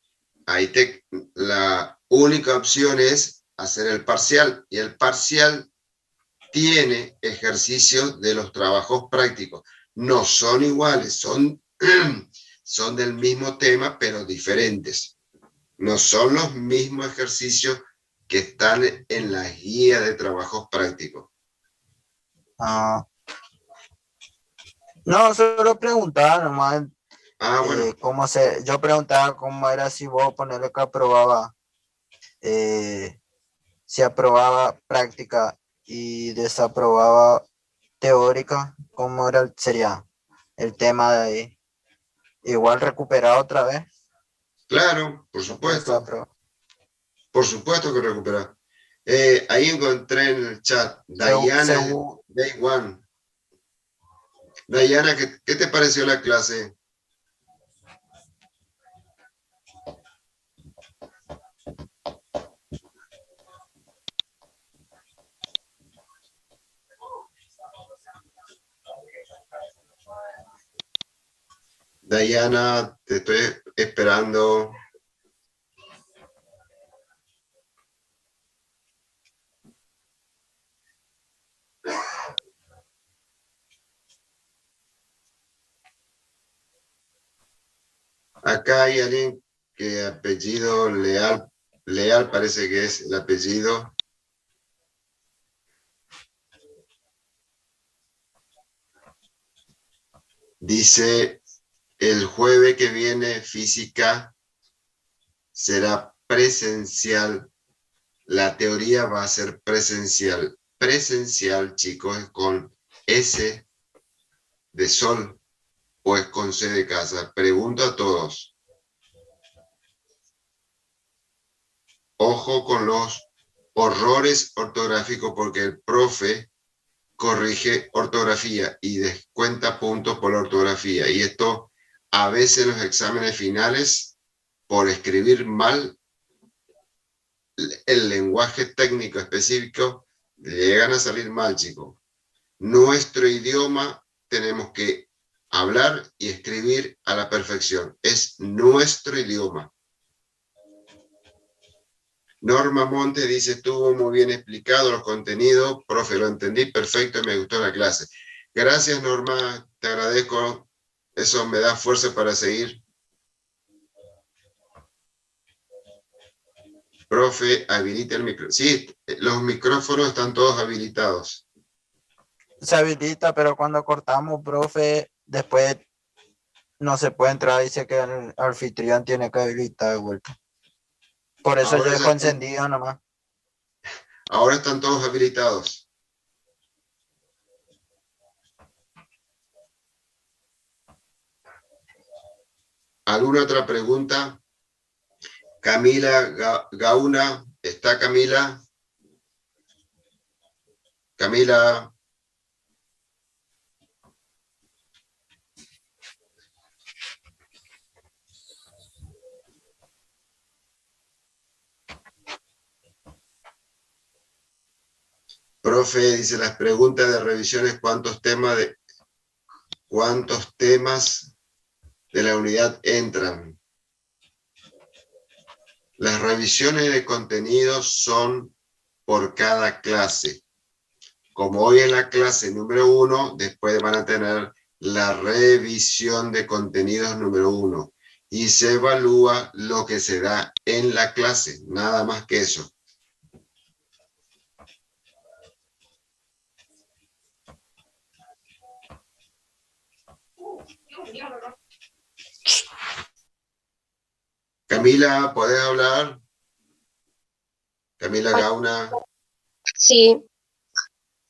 La única opción es hacer el parcial. Y el parcial tiene ejercicios de los trabajos prácticos. No son iguales, son del mismo tema, pero diferentes. No son los mismos ejercicios que están en la guía de trabajos prácticos. Ah, no, solo preguntaba nomás Bueno, yo preguntaba cómo era si vos ponerle que aprobaba, si aprobaba práctica y desaprobaba teórica, cómo sería el tema de ahí. Igual recuperar otra vez. claro, por supuesto que recuperar. Ahí encontré en el chat, Dayana, Day One. Dayana, ¿qué te pareció la clase? Dayana, te estoy esperando. Acá hay alguien que apellido Leal, Leal parece que es el apellido. Dice, el jueves que viene física será presencial. La teoría va a ser presencial. Presencial, chicos, es con S de sol o es con C de casa. Pregunto a todos. Ojo con los horrores ortográficos porque el profe corrige ortografía y descuenta puntos por la ortografía. Y esto a veces en los exámenes finales, por escribir mal el lenguaje técnico específico, llegan a salir mal, chicos. Nuestro idioma tenemos que hablar y escribir a la perfección. Es nuestro idioma. Norma Monte dice, estuvo muy bien explicado los contenidos, profe, lo entendí perfecto y me gustó la clase. Gracias, Norma, te agradezco. Eso me da fuerza para seguir. Profe, habilita el micrófono. Sí, los micrófonos están todos habilitados. Se habilita, pero cuando cortamos, profe, después no se puede entrar, dice que el anfitrión tiene que habilitar de vuelta. Por eso Ahora yo ya dejo están- encendido nomás. Ahora están todos habilitados. ¿Alguna otra pregunta? Camila Gauna, ¿está Camila? Camila. Profe, dice las preguntas de revisiones, ¿cuántos temas de la unidad entran? Las revisiones de contenidos son por cada clase. Como hoy en la clase número 1, después van a tener la revisión de contenidos número 1 y se evalúa lo que se da en la clase, nada más que eso. Camila, ¿podés hablar? Camila Gauna. Sí,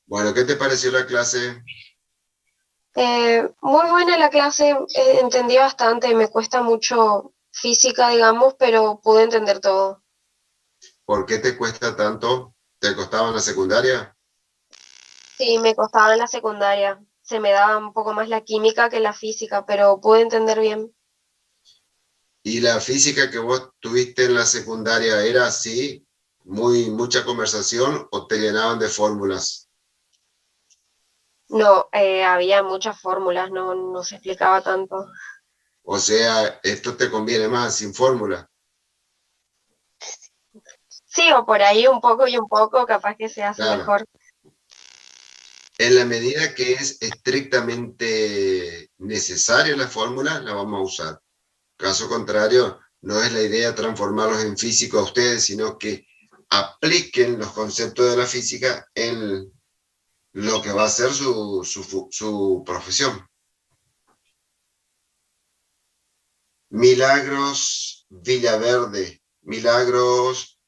Bueno, ¿qué te pareció la clase? muy buena la clase, entendí bastante, me cuesta mucho física, digamos, pero pude entender todo. ¿Por qué te cuesta tanto? ¿Te costaba en la secundaria? Sí, me costaba en la secundaria, se me daba un poco más la química que la física, pero pude entender bien. ¿Y la física que vos tuviste en la secundaria era así, mucha conversación o te llenaban de fórmulas? No, había muchas fórmulas, no se explicaba tanto. O sea, esto te conviene más sin fórmula. Sí, o por ahí un poco y un poco, capaz que se hace Claro. mejor. En la medida que es estrictamente necesaria la fórmula, la vamos a usar. Caso contrario, no es la idea transformarlos en físico a ustedes, sino que apliquen los conceptos de la física en lo que va a ser su profesión. Milagros Villaverde. Milagros,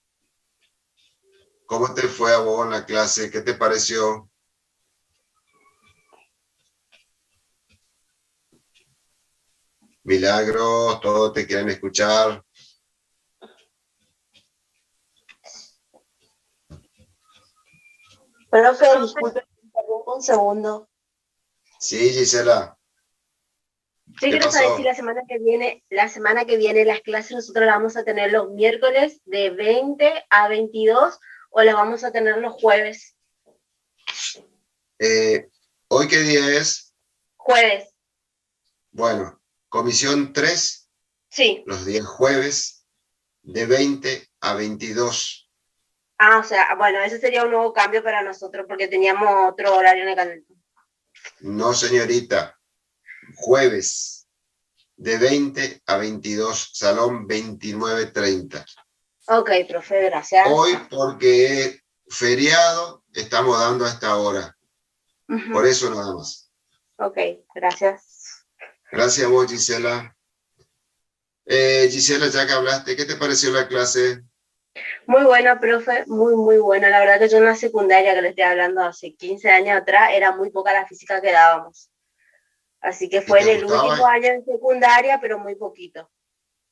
¿cómo te fue a vos en la clase? ¿Qué te pareció? Milagros, todos te quieren escuchar. Profe, disculpe, me interrumpo un segundo. Sí, Gisela. Yo ¿Qué quiero saber pasó? si la semana que viene las clases nosotros las vamos a tener los miércoles de 20 a 22 o las vamos a tener los jueves. ¿Hoy qué día es? Jueves, Bueno, comisión 3, sí. los días jueves, de 20 a 22. Ah, o sea, bueno, ese sería un nuevo cambio para nosotros porque teníamos otro horario en el calendario. No, señorita. Jueves, de 20 a 22, salón 2930. Ok, profe, gracias. Hoy, porque es feriado, estamos dando a esta hora. Ujú. Por eso nada más. Ok, gracias. Gracias a vos, Gisela. Gisela, ya que hablaste, ¿qué te pareció la clase? Muy buena, profe, muy buena. La verdad que yo en la secundaria, que le estoy hablando hace 15 años atrás, era muy poca la física que dábamos. Así que fue ¿Y en te el último gustaba? año de secundaria, pero muy poquito.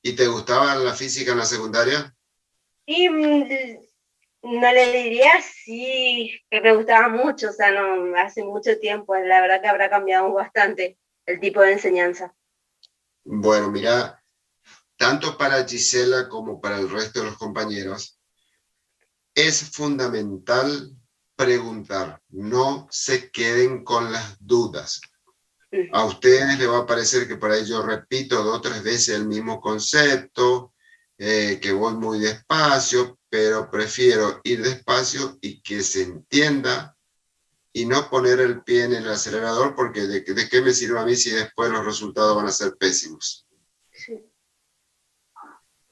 ¿Y te gustaba la física en la secundaria? Y no le diría sí, que me gustaba mucho, o sea, no, hace mucho tiempo, la verdad que habrá cambiado bastante el tipo de enseñanza. Bueno, mira, tanto para Gisela como para el resto de los compañeros, es fundamental preguntar, no se queden con las dudas. A ustedes les va a parecer que por ahí yo repito 2 o 3 veces el mismo concepto, que voy muy despacio, pero prefiero ir despacio y que se entienda y no poner el pie en el acelerador, porque de qué me sirve a mí si después los resultados van a ser pésimos. Sí.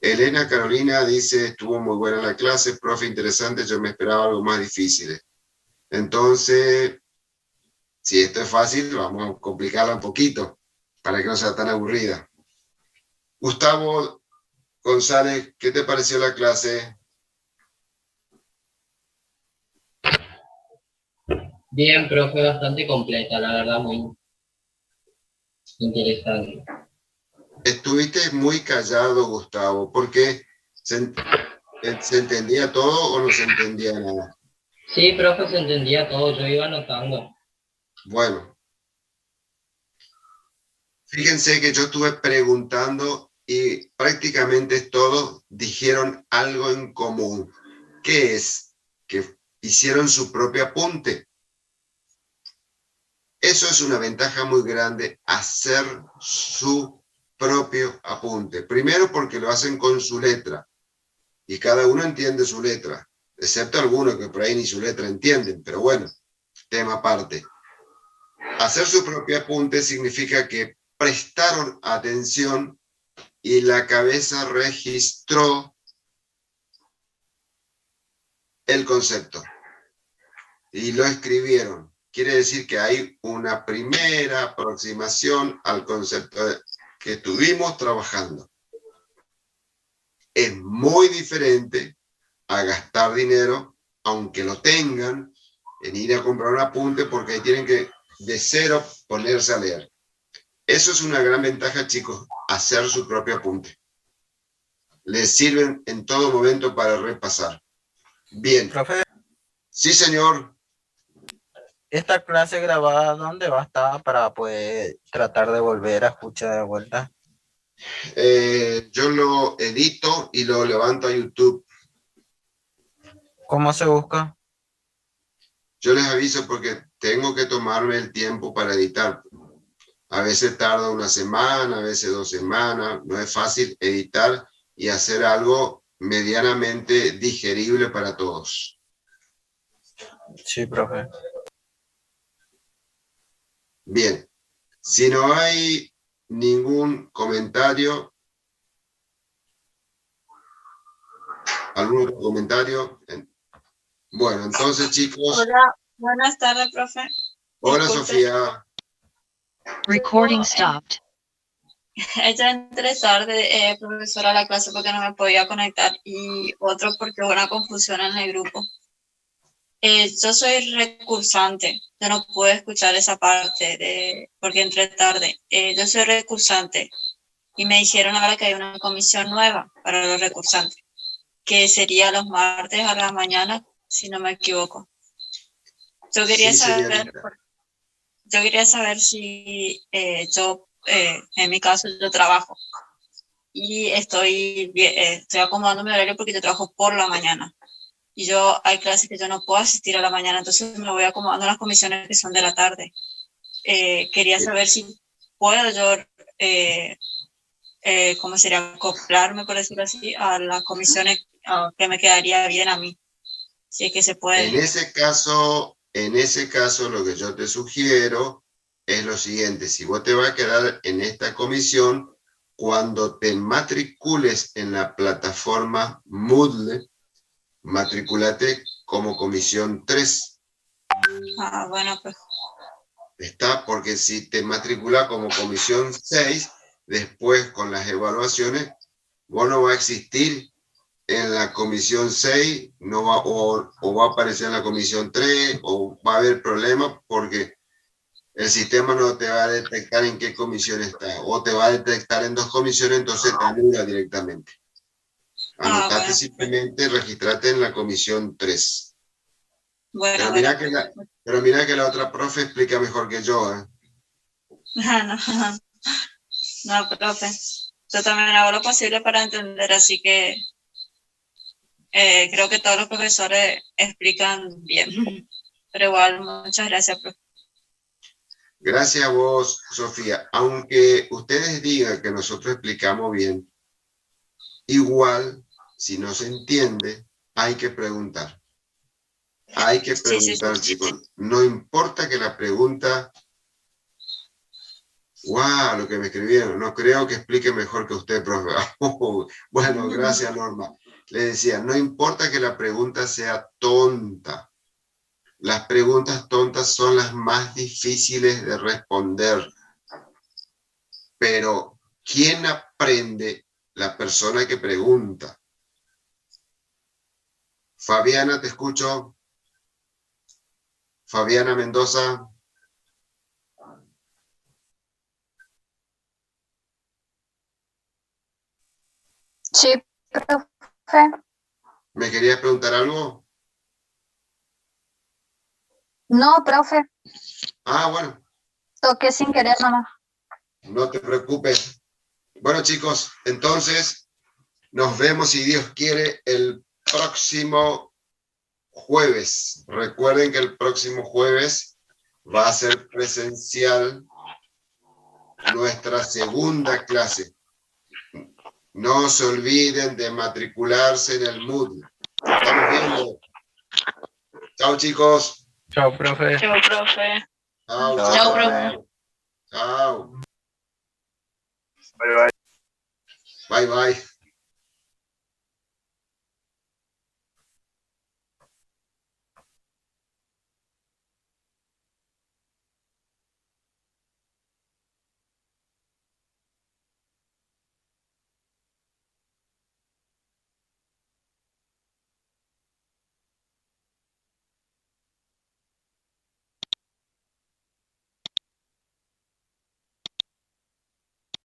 Elena Carolina dice, estuvo muy buena la clase, profe, interesante, yo me esperaba algo más difícil. Entonces, si esto es fácil, vamos a complicarla un poquito, para que no sea tan aburrida. Gustavo González, ¿qué te pareció la clase? Bien, profe, bastante completa, la verdad, muy interesante. Estuviste muy callado, Gustavo, porque ¿se entendía todo o no se entendía nada? Sí, profe, se entendía todo, yo iba anotando. Bueno, fíjense que yo estuve preguntando y prácticamente todos dijeron algo en común. ¿Qué es? Que hicieron su propio apunte. Eso es una ventaja muy grande, hacer su propio apunte. Primero porque lo hacen con su letra y cada uno entiende su letra, excepto algunos que por ahí ni su letra entienden, pero bueno, tema aparte. Hacer su propio apunte significa que prestaron atención y la cabeza registró el concepto y lo escribieron. Quiere decir que hay una primera aproximación al concepto que estuvimos trabajando. Es muy diferente a gastar dinero, aunque lo tengan, en ir a comprar un apunte, porque ahí tienen que de cero ponerse a leer. Eso es una gran ventaja, chicos, hacer su propio apunte. Les sirven en todo momento para repasar. Bien. Profe, Sí, señor. ¿esta clase grabada dónde va a estar para poder tratar de volver a escuchar de vuelta? Yo lo edito y lo levanto a YouTube. ¿Cómo se busca? Yo les aviso porque tengo que tomarme el tiempo para editar. A veces tarda una semana, a veces 2 semanas. No es fácil editar y hacer algo medianamente digerible para todos. Sí, profe. Bien. Si no hay ningún comentario, ¿algún otro comentario? Bueno, entonces, chicos. Hola, buenas tardes, profe. Hola, Disculpe. Sofía. Recording stopped. Ella entré tarde, profesora, a la clase porque no me podía conectar y otro porque hubo una confusión en el grupo. Yo soy recursante, yo no pude escuchar esa parte porque entré tarde. Yo soy recursante y me dijeron ahora que hay una comisión nueva para los recursantes, que sería los martes a la mañana, si no me equivoco. Yo quería Sí, saber, señorita. yo quería saber si en mi caso, yo trabajo y estoy acomodando mi horario porque yo trabajo por la mañana. Y hay clases que yo no puedo asistir a la mañana, entonces me voy acomodando a las comisiones que son de la tarde. Quería saber si puedo yo, ¿cómo sería? Acoplarme, por decirlo así, a las comisiones que me quedaría bien a mí, si es que se puede. En ese caso, lo que yo te sugiero es lo siguiente. Si vos te vas a quedar en esta comisión, cuando te matricules en la plataforma Moodle, matriculate como comisión 3. Ah, bueno, pues. Está, porque si te matriculas como comisión 6, después con las evaluaciones, vos no va a existir en la comisión 6, no va, o va a aparecer en la comisión 3, o va a haber problemas porque el sistema no te va a detectar en qué comisión está, o te va a detectar en 2 comisiones, entonces te anula directamente. Anotate, bueno. simplemente, registrate en la comisión 3. Bueno, pero mira que la otra profe explica mejor que yo, ¿eh? No, profe. Yo también hago lo posible para entender, así que creo que todos los profesores explican bien. Pero igual, muchas gracias, profe. Gracias a vos, Sofía. Aunque ustedes digan que nosotros explicamos bien, igual, si no se entiende, hay que preguntar. Hay que preguntar, chicos. No importa que la pregunta... ¡Wow! Lo que me escribieron. No creo que explique mejor que usted, profe. Bueno, gracias, Norma. Le decía, no importa que la pregunta sea tonta. Las preguntas tontas son las más difíciles de responder. Pero, ¿quién aprende? La persona que pregunta. Fabiana, te escucho. Fabiana Mendoza. Sí, profe. ¿Me querías preguntar algo? No, profe. Ah, bueno. Toqué sin querer nomás. No te preocupes. Bueno, chicos, entonces nos vemos, si Dios quiere, el próximo jueves. Recuerden que el próximo jueves va a ser presencial nuestra segunda clase. No se olviden de matricularse en el Moodle. Estamos viendo. Chao, chicos. Chao, profe. Chao, profe. Chao, Chao, chao. profe. Chao. Bye, bye. Bye, bye.